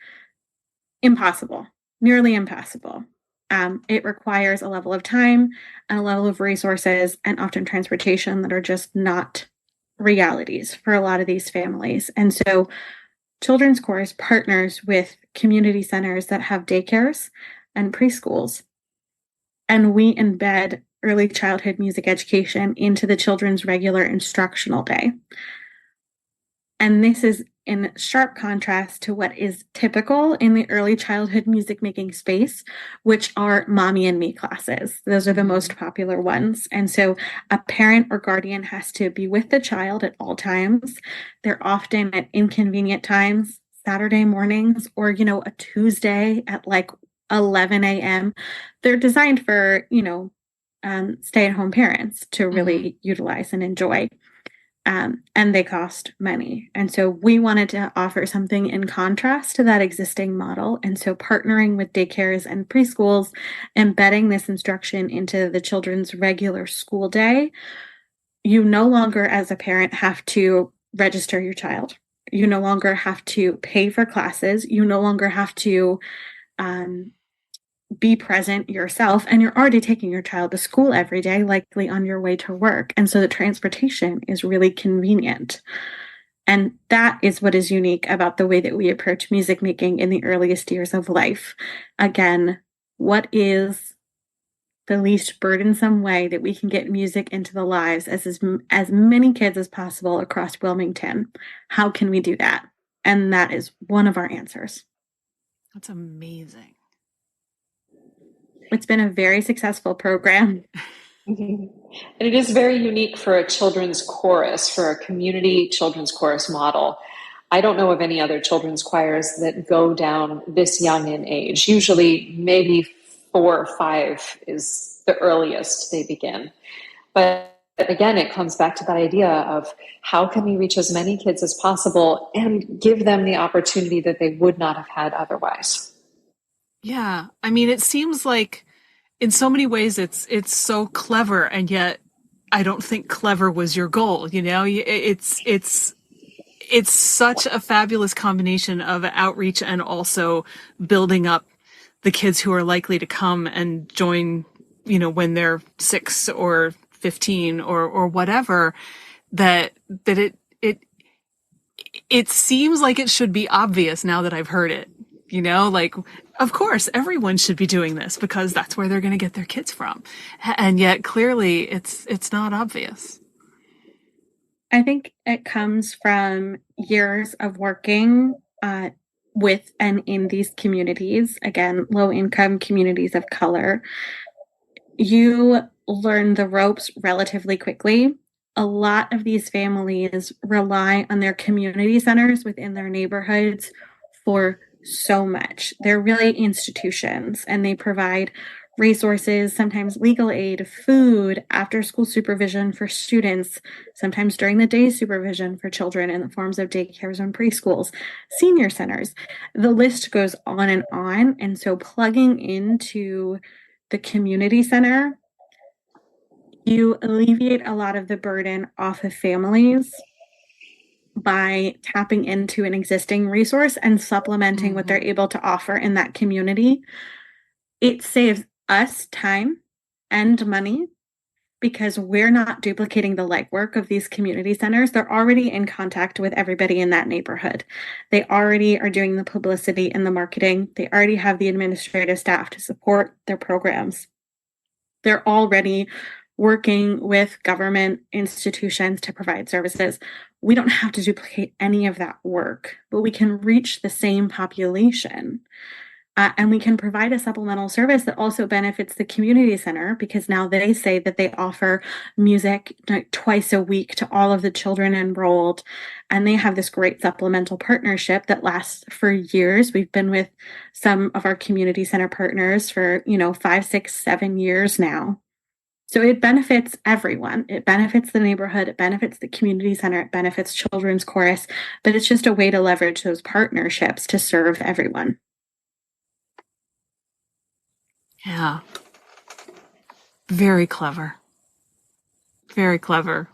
impossible, nearly impossible. It requires a level of time and a level of resources and often transportation that are just not realities for a lot of these families. And so Children's Chorus partners with community centers that have daycares and preschools, and we embed early childhood music education into the children's regular instructional day. And this is in sharp contrast to what is typical in the early childhood music making space, which are mommy and me classes. Those are the most popular ones. And so a parent or guardian has to be with the child at all times. They're often at inconvenient times, Saturday mornings, or, a Tuesday at like 11 a.m. They're designed for, stay-at-home parents to really utilize and enjoy. And they cost money. And so we wanted to offer something in contrast to that existing model. And so partnering with daycares and preschools, embedding this instruction into the children's regular school day, you no longer, as a parent, have to register your child. You no longer have to pay for classes. You no longer have to be present yourself, and you're already taking your child to school every day, likely on your way to work. And so the transportation is really convenient. And that is what is unique about the way that we approach music making in the earliest years of life. Again, what is the least burdensome way that we can get music into the lives as many kids as possible across Wilmington? How can we do that? And that is one of our answers. That's amazing. It's been a very successful program. And it is very unique for a children's chorus, for a community children's chorus model. I don't know of any other children's choirs that go down this young in age. Usually maybe 4 or 5 is the earliest they begin. But again, it comes back to that idea of how can we reach as many kids as possible and give them the opportunity that they would not have had otherwise. Yeah. I mean, it seems like in so many ways it's so clever, and yet I don't think clever was your goal. It's such a fabulous combination of outreach and also building up the kids who are likely to come and join, when they're 6 or 15 or whatever, that it seems like it should be obvious now that I've heard it. Like, of course, everyone should be doing this because that's where they're going to get their kids from. And yet clearly it's not obvious. I think it comes from years of working with and in these communities, again, low income communities of color. You learn the ropes relatively quickly. A lot of these families rely on their community centers within their neighborhoods for so much. They're really institutions, and they provide resources, sometimes legal aid, food, after school supervision for students, sometimes during the day supervision for children in the forms of daycares and preschools, senior centers. The list goes on and on. And so plugging into the community center, you alleviate a lot of the burden off of families by tapping into an existing resource and supplementing what they're able to offer in that community. It saves us time and money because we're not duplicating the legwork of these community centers. They're already in contact with everybody in that neighborhood. They already are doing the publicity and the marketing. They already have the administrative staff to support their programs. They're already working with government institutions to provide services. We don't have to duplicate any of that work, but we can reach the same population. And we can provide a supplemental service that also benefits the community center, because now they say that they offer music twice a week to all of the children enrolled. And they have this great supplemental partnership that lasts for years. We've been with some of our community center partners for, 5, 6, 7 years now. So it benefits everyone. It benefits the neighborhood, it benefits the community center, it benefits children's chorus, but it's just a way to leverage those partnerships to serve everyone. Yeah. Very clever. Very clever.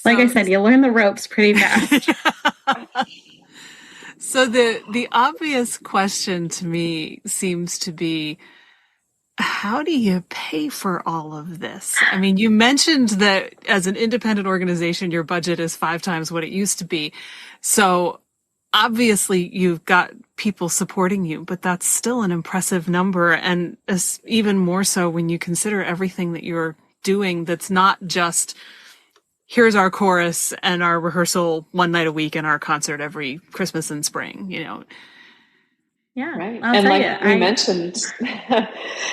Like I said, you learn the ropes pretty fast. So the obvious question to me seems to be, how do you pay for all of this? I mean, you mentioned that as an independent organization, your budget is 5 times what it used to be. So obviously you've got people supporting you, but that's still an impressive number. And even more so when you consider everything that you're doing, that's not just, here's our chorus and our rehearsal one night a week and our concert every Christmas and spring, you know. Yeah. Right. I'll And tell like we mentioned,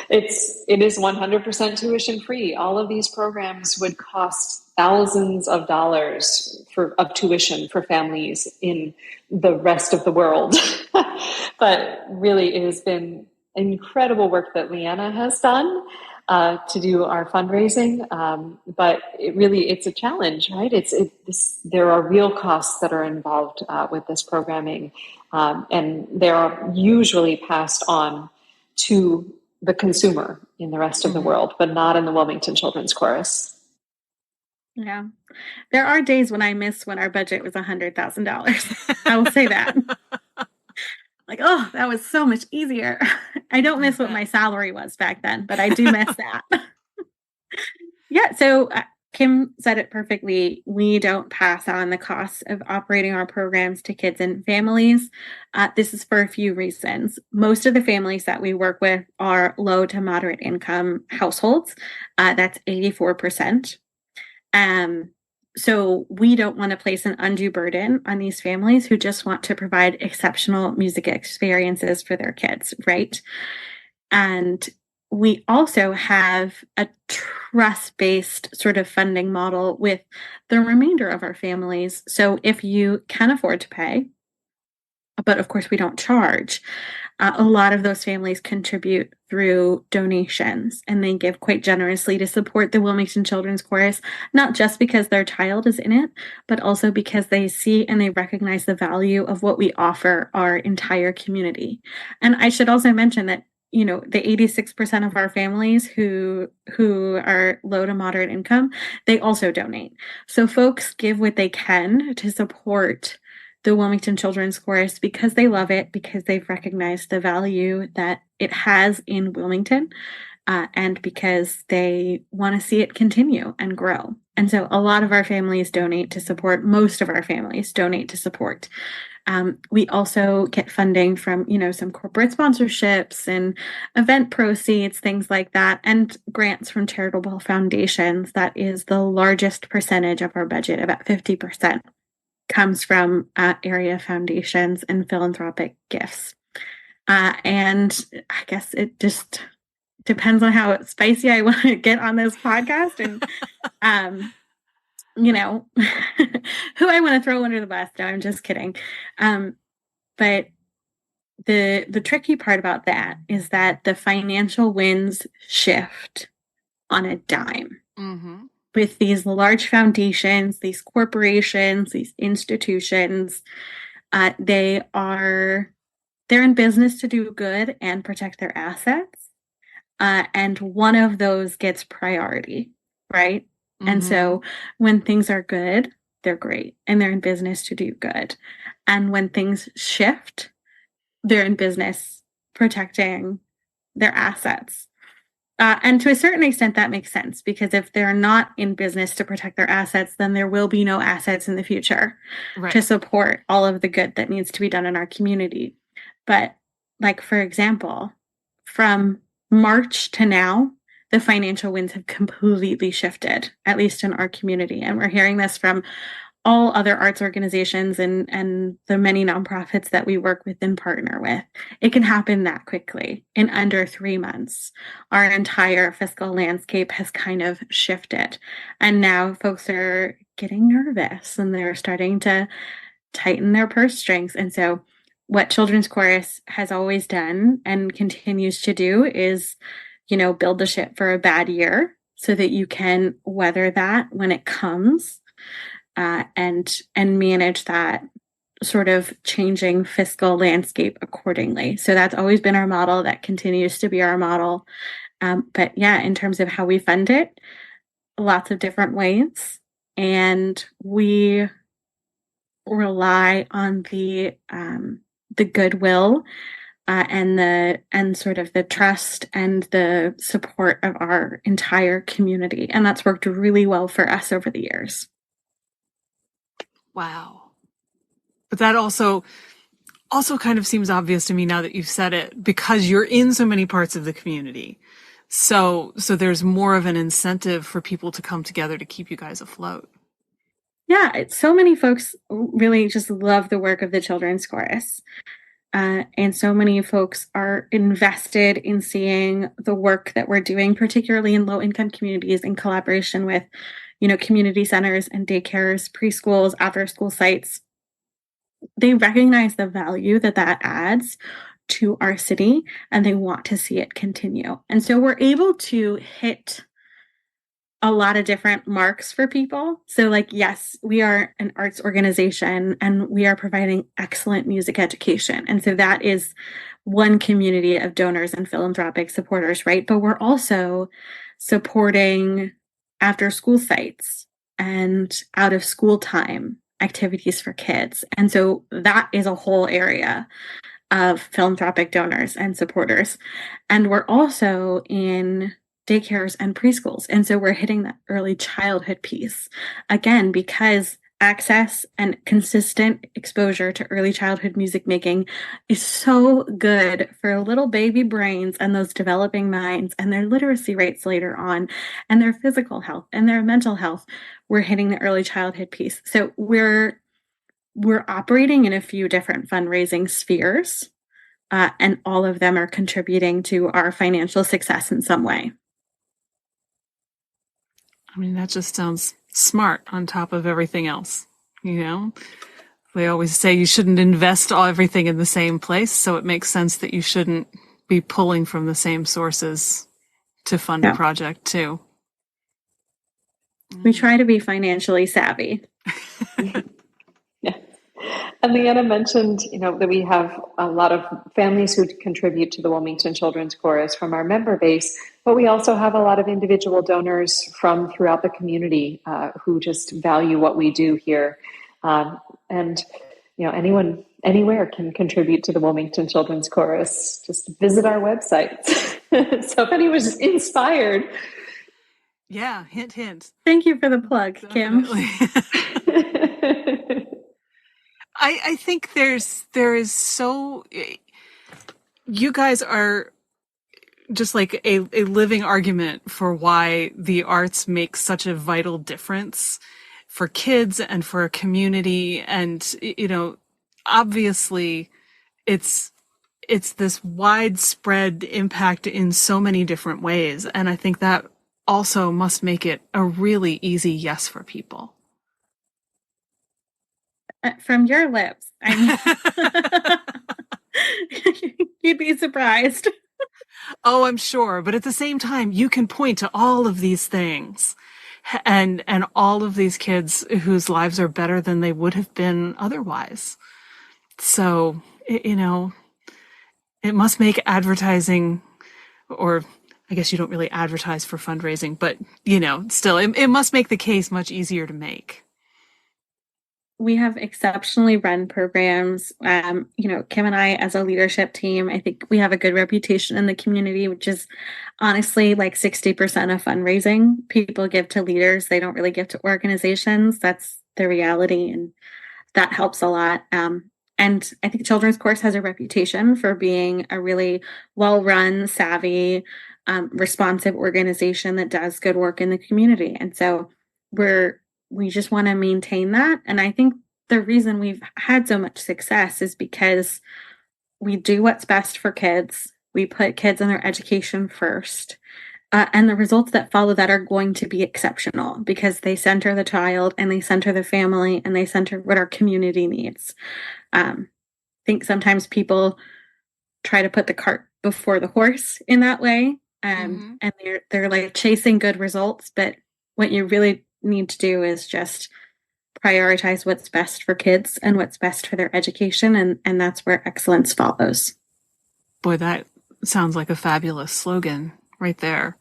it is 100% tuition free. All of these programs would cost thousands of dollars of tuition for families in the rest of the world. But really, it has been incredible work that Lianna has done to do our fundraising. But it's a challenge, right? There are real costs that are involved with this programming. And they are usually passed on to the consumer in the rest of the world, but not in the Wilmington Children's Chorus. Yeah. There are days when I miss when our budget was $100,000. I will say that. Like, oh, that was so much easier. I don't miss what my salary was back then, but I do miss that. Yeah. So Kim said it perfectly. We don't pass on the costs of operating our programs to kids and families. This is for a few reasons. Most of the families that we work with are low to moderate income households. That's 84%. So we don't want to place an undue burden on these families who just want to provide exceptional music experiences for their kids, right? And we also have a trust-based sort of funding model with the remainder of our families. So if you can afford to pay, but of course we don't charge, a lot of those families contribute through donations, and they give quite generously to support the Wilmington Children's Chorus, not just because their child is in it, but also because they see and they recognize the value of what we offer our entire community. And I should also mention that, you know, the 86% of our families who are low to moderate income, they also donate. So folks give what they can to support the Wilmington Children's Chorus because they love it, because they've recognized the value that it has in Wilmington, and because they want to see it continue and grow. And so a lot of our families donate to support, most of our families donate to support. We also get funding from, you know, some corporate sponsorships and event proceeds, things like that, and grants from charitable foundations. That is the largest percentage of our budget, about 50%. Comes from area foundations and philanthropic gifts. And I guess it just depends on how spicy I want to get on this podcast and, you know, who I want to throw under the bus. No, I'm just kidding. But the tricky part about that is that the financial winds shift on a dime. Mm-hmm. With these large foundations, these corporations, these institutions, they're in business to do good and protect their assets. And one of those gets priority, right? Mm-hmm. And so when things are good, they're great and they're in business to do good. And when things shift, they're in business protecting their assets. And to a certain extent, that makes sense, because if they're not in business to protect their assets, then there will be no assets in the future to support all of the good that needs to be done in our community. But like, for example, from March to now, the financial winds have completely shifted, at least in our community. And we're hearing this from all other arts organizations and the many nonprofits that we work with and partner with. It can happen that quickly. In under 3 months, our entire fiscal landscape has kind of shifted. And now folks are getting nervous and they're starting to tighten their purse strings. And so what Children's Chorus has always done and continues to do is build the ship for a bad year so that you can weather that when it comes, and manage that sort of changing fiscal landscape accordingly. So that's always been our model. That continues to be our model. But yeah, in terms of how we fund it, lots of different ways. And we rely on the goodwill, and sort of the trust and the support of our entire community. And that's worked really well for us over the years. Wow. But that also kind of seems obvious to me now that you've said it, because you're in so many parts of the community. So there's more of an incentive for people to come together to keep you guys afloat. Yeah, so many folks really just love the work of the Children's Chorus. And so many folks are invested in seeing the work that we're doing, particularly in low-income communities, in collaboration with, community centers and daycares, preschools, after-school sites. They recognize the value that adds to our city, and they want to see it continue. And so we're able to hit a lot of different marks for people. So yes, we are an arts organization and we are providing excellent music education. And so that is one community of donors and philanthropic supporters, right? But we're also supporting after school sites and out of school time activities for kids. And so that is a whole area of philanthropic donors and supporters. And we're also in daycares and preschools. And so we're hitting that early childhood piece again, because access and consistent exposure to early childhood music making is so good for little baby brains and those developing minds and their literacy rates later on and their physical health and their mental health. We're hitting the early childhood piece. So we're operating in a few different fundraising spheres, and all of them are contributing to our financial success in some way. I mean, that just sounds smart on top of everything else. They always say you shouldn't invest everything in the same place, so it makes sense that you shouldn't be pulling from the same sources to fund a project too. We try to be financially savvy. Yeah. And Lianna mentioned, that we have a lot of families who contribute to the Wilmington Children's Chorus from our member base, but we also have a lot of individual donors from throughout the community who just value what we do here. And anyone anywhere can contribute to the Wilmington Children's Chorus. Just visit our website. So if anyone's inspired. Yeah, hint, hint. Thank you for the plug, Definitely. Kim. I think there is so, you guys are just like a living argument for why the arts make such a vital difference for kids and for a community. And, obviously it's this widespread impact in so many different ways. And I think that also must make it a really easy yes for people. From your lips. You'd be surprised. Oh, I'm sure. But at the same time, you can point to all of these things and all of these kids whose lives are better than they would have been otherwise. So, it must make advertising, or I guess you don't really advertise for fundraising, but, still, it must make the case much easier to make. We have exceptionally run programs. Kim and I, as a leadership team, I think we have a good reputation in the community, which is honestly like 60% of fundraising. People give to leaders. They don't really give to organizations. That's the reality. And that helps a lot. And I think Children's Chorus has a reputation for being a really well-run, savvy, responsive organization that does good work in the community. And so we just want to maintain that. And I think the reason we've had so much success is because we do what's best for kids. We put kids and their education first. And the results that follow that are going to be exceptional because they center the child and they center the family and they center what our community needs. I think sometimes people try to put the cart before the horse in that way. Mm-hmm. And they're like chasing good results, but what you really need to do is just prioritize what's best for kids and what's best for their education, and that's where excellence follows. Boy, that sounds like a fabulous slogan right there.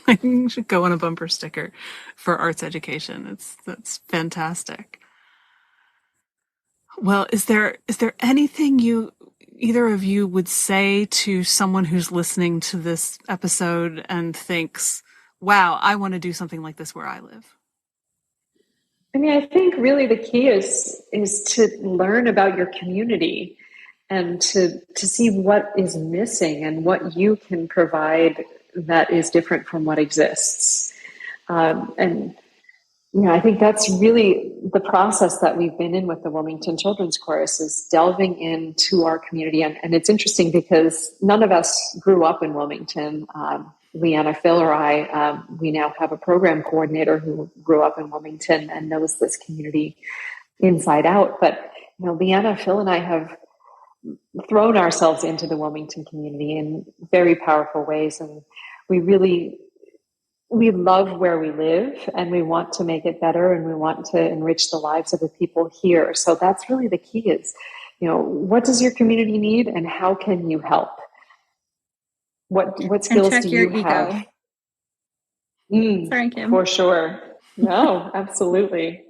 I should go on a bumper sticker for arts education. That's fantastic. Well, is there anything either of you would say to someone who's listening to this episode and thinks, "Wow, I want to do something like this where I live"? I mean, I think really the key is to learn about your community and to see what is missing and what you can provide that is different from what exists. And I think that's really the process that we've been in with the Wilmington Children's Chorus, is delving into our community. And it's interesting because none of us grew up in Wilmington. Lianna, Phil, or I, we now have a program coordinator who grew up in Wilmington and knows this community inside out. But Lianna, Phil, and I have thrown ourselves into the Wilmington community in very powerful ways, and we love where we live, and we want to make it better, and we want to enrich the lives of the people here. So that's really the key is, what does your community need and how can you help? What skills do you have? Sorry, Kim. For sure. No, absolutely.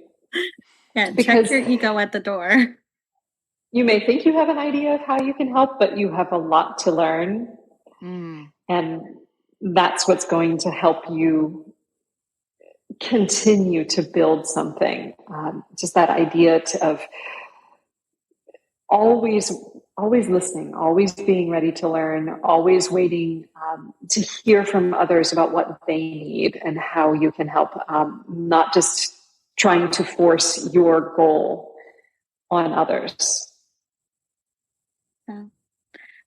Yeah, check your ego at the door. You may think you have an idea of how you can help, but you have a lot to learn. And that's what's going to help you continue to build something. Just that idea of always listening, always being ready to learn, always waiting to hear from others about what they need and how you can help, not just trying to force your goal on others.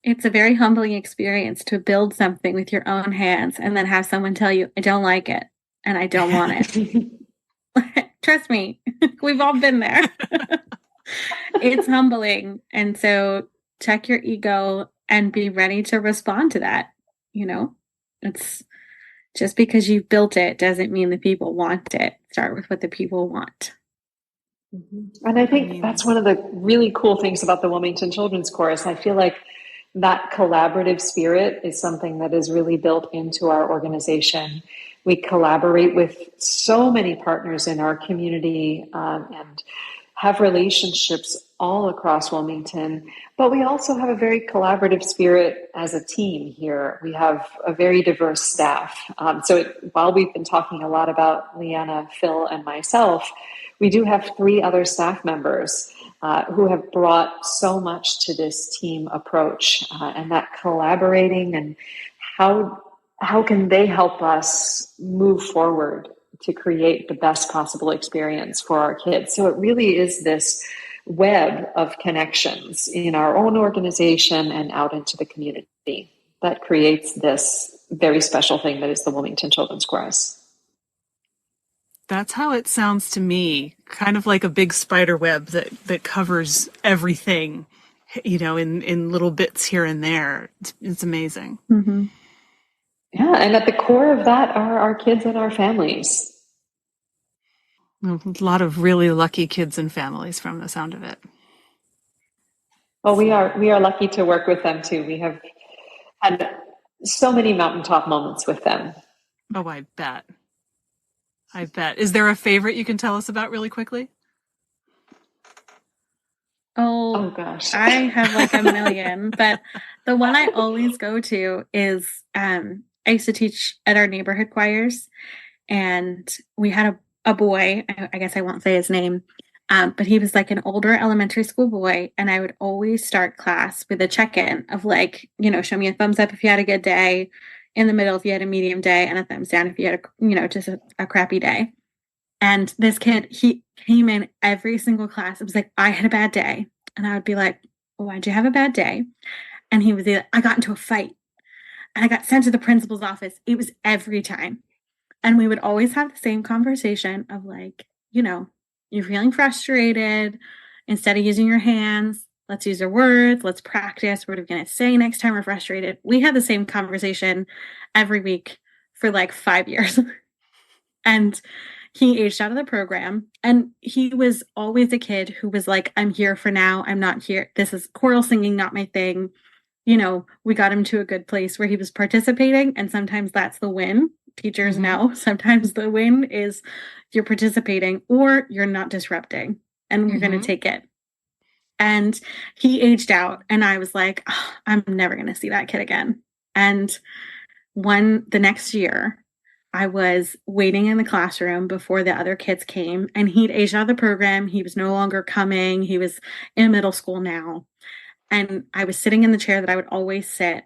It's a very humbling experience to build something with your own hands and then have someone tell you, I don't like it and I don't want it. Trust me, we've all been there. It's humbling. And so check your ego and be ready to respond to that. It's just because you've built it doesn't mean the people want it. Start with what the people want. And I think that's one of the really cool things about the Wilmington Children's Chorus. I feel like that collaborative spirit is something that is really built into our organization. We collaborate with so many partners in our community and have relationships all across Wilmington, but we also have a very collaborative spirit as a team here. We have a very diverse staff. While we've been talking a lot about Lianna, Phil, and myself, we do have 3 other staff members who have brought so much to this team approach, and that collaborating and how can they help us move forward to create the best possible experience for our kids. So it really is this web of connections in our own organization and out into the community that creates this very special thing that is the Wilmington Children's Chorus. That's how it sounds to me, kind of like a big spider web that covers everything, in little bits here and there. It's amazing. Mm-hmm. Yeah, and at the core of that are our kids and our families. A lot of really lucky kids and families from the sound of it. Well, we are lucky to work with them too. We have had so many mountaintop moments with them. Oh, I bet. Is there a favorite you can tell us about really quickly? Oh gosh. I have like a million, but the one I always go to is I used to teach at our neighborhood choirs, and we had a boy, I guess I won't say his name, but he was like an older elementary school boy, and I would always start class with a check-in of like, show me a thumbs up if you had a good day, in the middle if you had a medium day, and a thumbs down if you had just a crappy day. And this kid, he came in every single class. It was like, I had a bad day. And I would be like, why'd you have a bad day? And he was either, I got into a fight and I got sent to the principal's office. It was every time. And we would always have the same conversation of like, you're feeling frustrated. Instead of using your hands, Let's use our words. Let's practice. What are we going to say next time we're frustrated? We had the same conversation every week for like 5 years. And he aged out of the program. And he was always a kid who was like, I'm here for now. I'm not here. This is choral singing, not my thing. You know, we got him to a good place where he was participating. And sometimes that's the win. Teachers know sometimes the win is you're participating or you're not disrupting and you're going to take it. And he aged out and I was like, oh, I'm never going to see that kid again. And the next year, I was waiting in the classroom before the other kids came and he'd aged out of the program. He was no longer coming. He was in middle school now. And I was sitting in the chair that I would always sit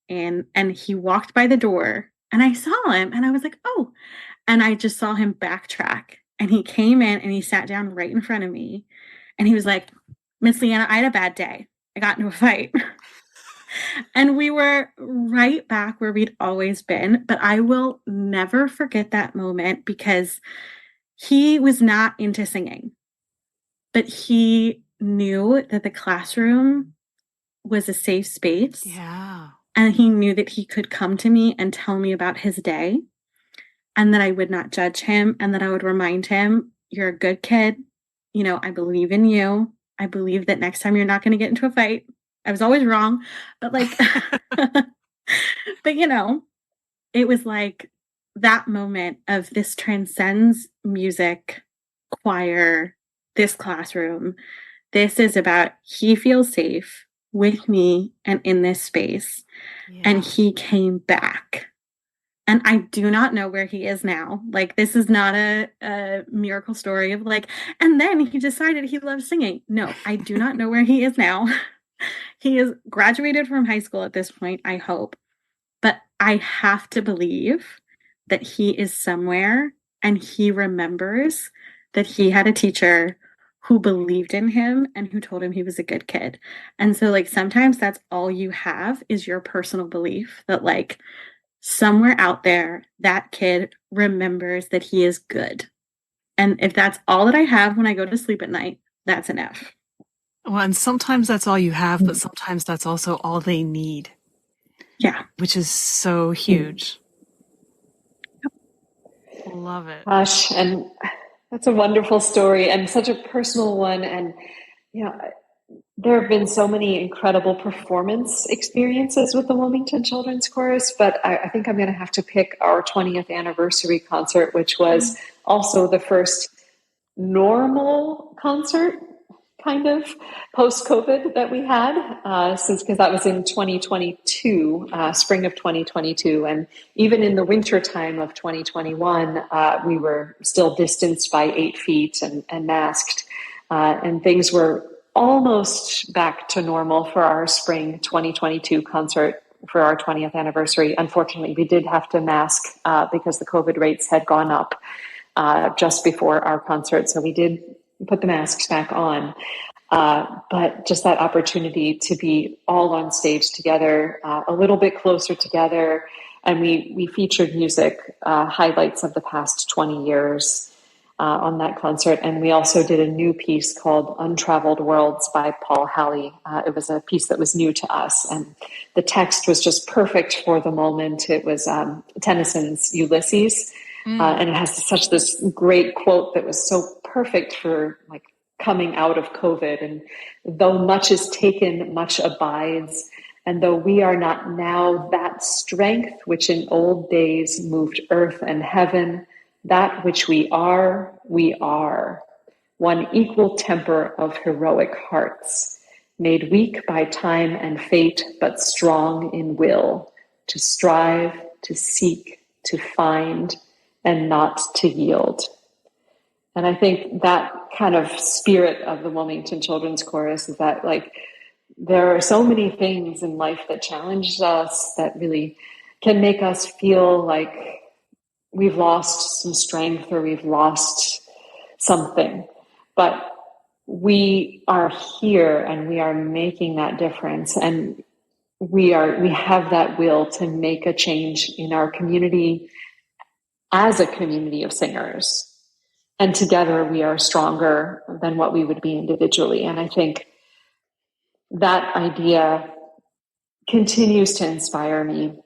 in, and he walked by the door and I saw him and I was like, oh, and I just saw him backtrack and he came in and he sat down right in front of me and he was like, Miss Lianna, I had a bad day. I got into a fight. And we were right back where we'd always been. But I will never forget that moment because he was not into singing, but he knew that the classroom was a safe space. Yeah. And he knew that he could come to me and tell me about his day and that I would not judge him and that I would remind him, you're a good kid. You know, I believe in you. I believe that next time you're not going to get into a fight. I was always wrong, but like, but you know, it was like that moment of this transcends music, choir, this classroom. This is about he feels safe with me and in this space. Yeah. And he came back. And I do not know where he is now. Like, this is not a miracle story of like, and then he decided he loved singing. No, I do not know where he is now. He is graduated from high school at this point, I hope. But I have to believe that he is somewhere and he remembers that he had a teacher who believed in him and who told him he was a good kid. And so like sometimes that's all you have is your personal belief that like somewhere out there, that kid remembers that he is good. And if that's all that I have when I go to sleep at night, that's enough. Well, and sometimes that's all you have, but sometimes that's also all they need. Yeah. Which is so huge. Love it. Gosh, and that's a wonderful story and such a personal one. And, you know, there have been so many incredible performance experiences with the Wilmington Children's Chorus, but I think I'm going to have to pick our 20th anniversary concert, which was also the first normal concert kind of post-COVID that we had, because that was in 2022, spring of 2022. And even in the winter time of 2021, we were still distanced by 8 feet and masked. And things were almost back to normal for our spring 2022 concert for our 20th anniversary. Unfortunately, we did have to mask because the COVID rates had gone up just before our concert. So we did put the masks back on. But just that opportunity to be all on stage together, a little bit closer together. And we featured music highlights of the past 20 years on that concert. And we also did a new piece called Untraveled Worlds by Paul Halley. It was a piece that was new to us. And the text was just perfect for the moment. It was Tennyson's Ulysses. And it has such this great quote that was so perfect for like coming out of COVID. And though much is taken, much abides. And though we are not now that strength which in old days moved earth and heaven, that which we are, one equal temper of heroic hearts, made weak by time and fate, but strong in will, to strive, to seek, to find, and not to yield. And I think that kind of spirit of the Wilmington Children's Chorus is that, like, there are so many things in life that challenge us that really can make us feel like we've lost some strength or we've lost something. But we are here and we are making that difference. And we have that will to make a change in our community as a community of singers. And together we are stronger than what we would be individually. And I think that idea continues to inspire me,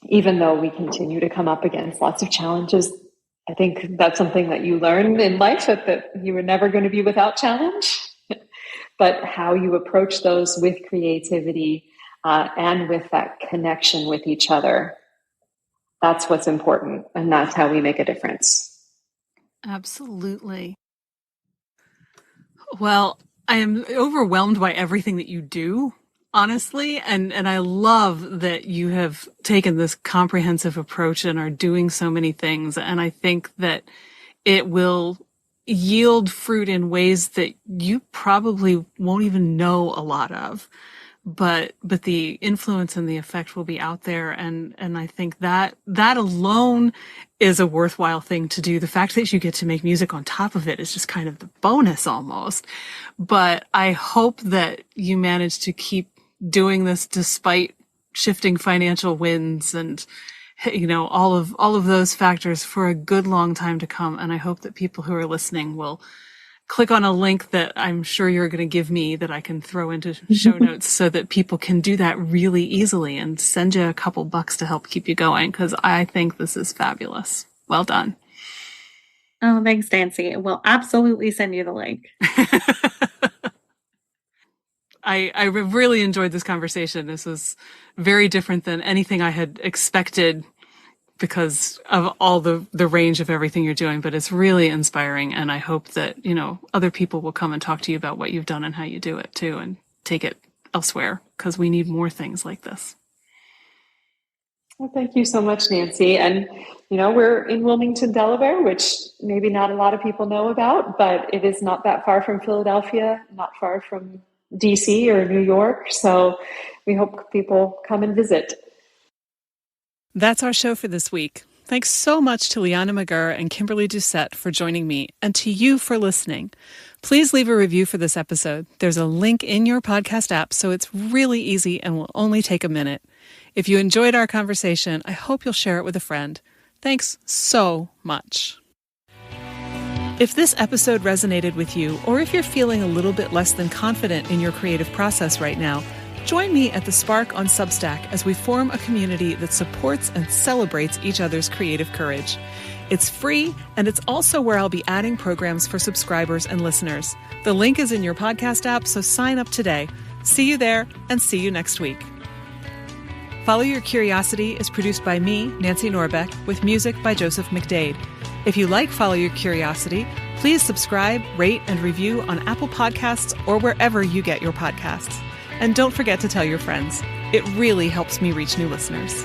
even though we continue to come up against lots of challenges. I think that's something that you learn in life, that you were never going to be without challenge, but how you approach those with creativity and with that connection with each other. That's what's important, and that's how we make a difference. Absolutely. Well, I am overwhelmed by everything that you do, honestly, and I love that you have taken this comprehensive approach and are doing so many things. And I think that it will yield fruit in ways that you probably won't even know a lot of. But the influence and the effect will be out there. And I think that alone is a worthwhile thing to do. The fact that you get to make music on top of it is just kind of the bonus almost. But I hope that you manage to keep doing this despite shifting financial winds and, all of those factors for a good long time to come. And I hope that people who are listening will click on a link that I'm sure you're going to give me that I can throw into show notes so that people can do that really easily and send you a couple bucks to help keep you going, because I think this is fabulous. Well done. Oh, thanks, Nancy. We'll absolutely send you the link. I really enjoyed this conversation. This was very different than anything I had expected because of all the range of everything you're doing, but it's really inspiring. And I hope that, other people will come and talk to you about what you've done and how you do it too, and take it elsewhere, because we need more things like this. Well, thank you so much, Nancy. And, we're in Wilmington, Delaware, which maybe not a lot of people know about, but it is not that far from Philadelphia, not far from DC or New York. So we hope people come and visit. That's our show for this week. Thanks so much to Lianna Magerr and Kimberly Doucette for joining me, and to you for listening. Please leave a review for this episode. There's a link in your podcast app, so it's really easy and will only take a minute. If you enjoyed our conversation, I hope you'll share it with a friend. Thanks so much. If this episode resonated with you, or if you're feeling a little bit less than confident in your creative process right now, join me at The Spark on Substack as we form a community that supports and celebrates each other's creative courage. It's free, and it's also where I'll be adding programs for subscribers and listeners. The link is in your podcast app, so sign up today. See you there, and see you next week. Follow Your Curiosity is produced by me, Nancy Norbeck, with music by Joseph McDade. If you like Follow Your Curiosity, please subscribe, rate, and review on Apple Podcasts or wherever you get your podcasts. And don't forget to tell your friends. It really helps me reach new listeners.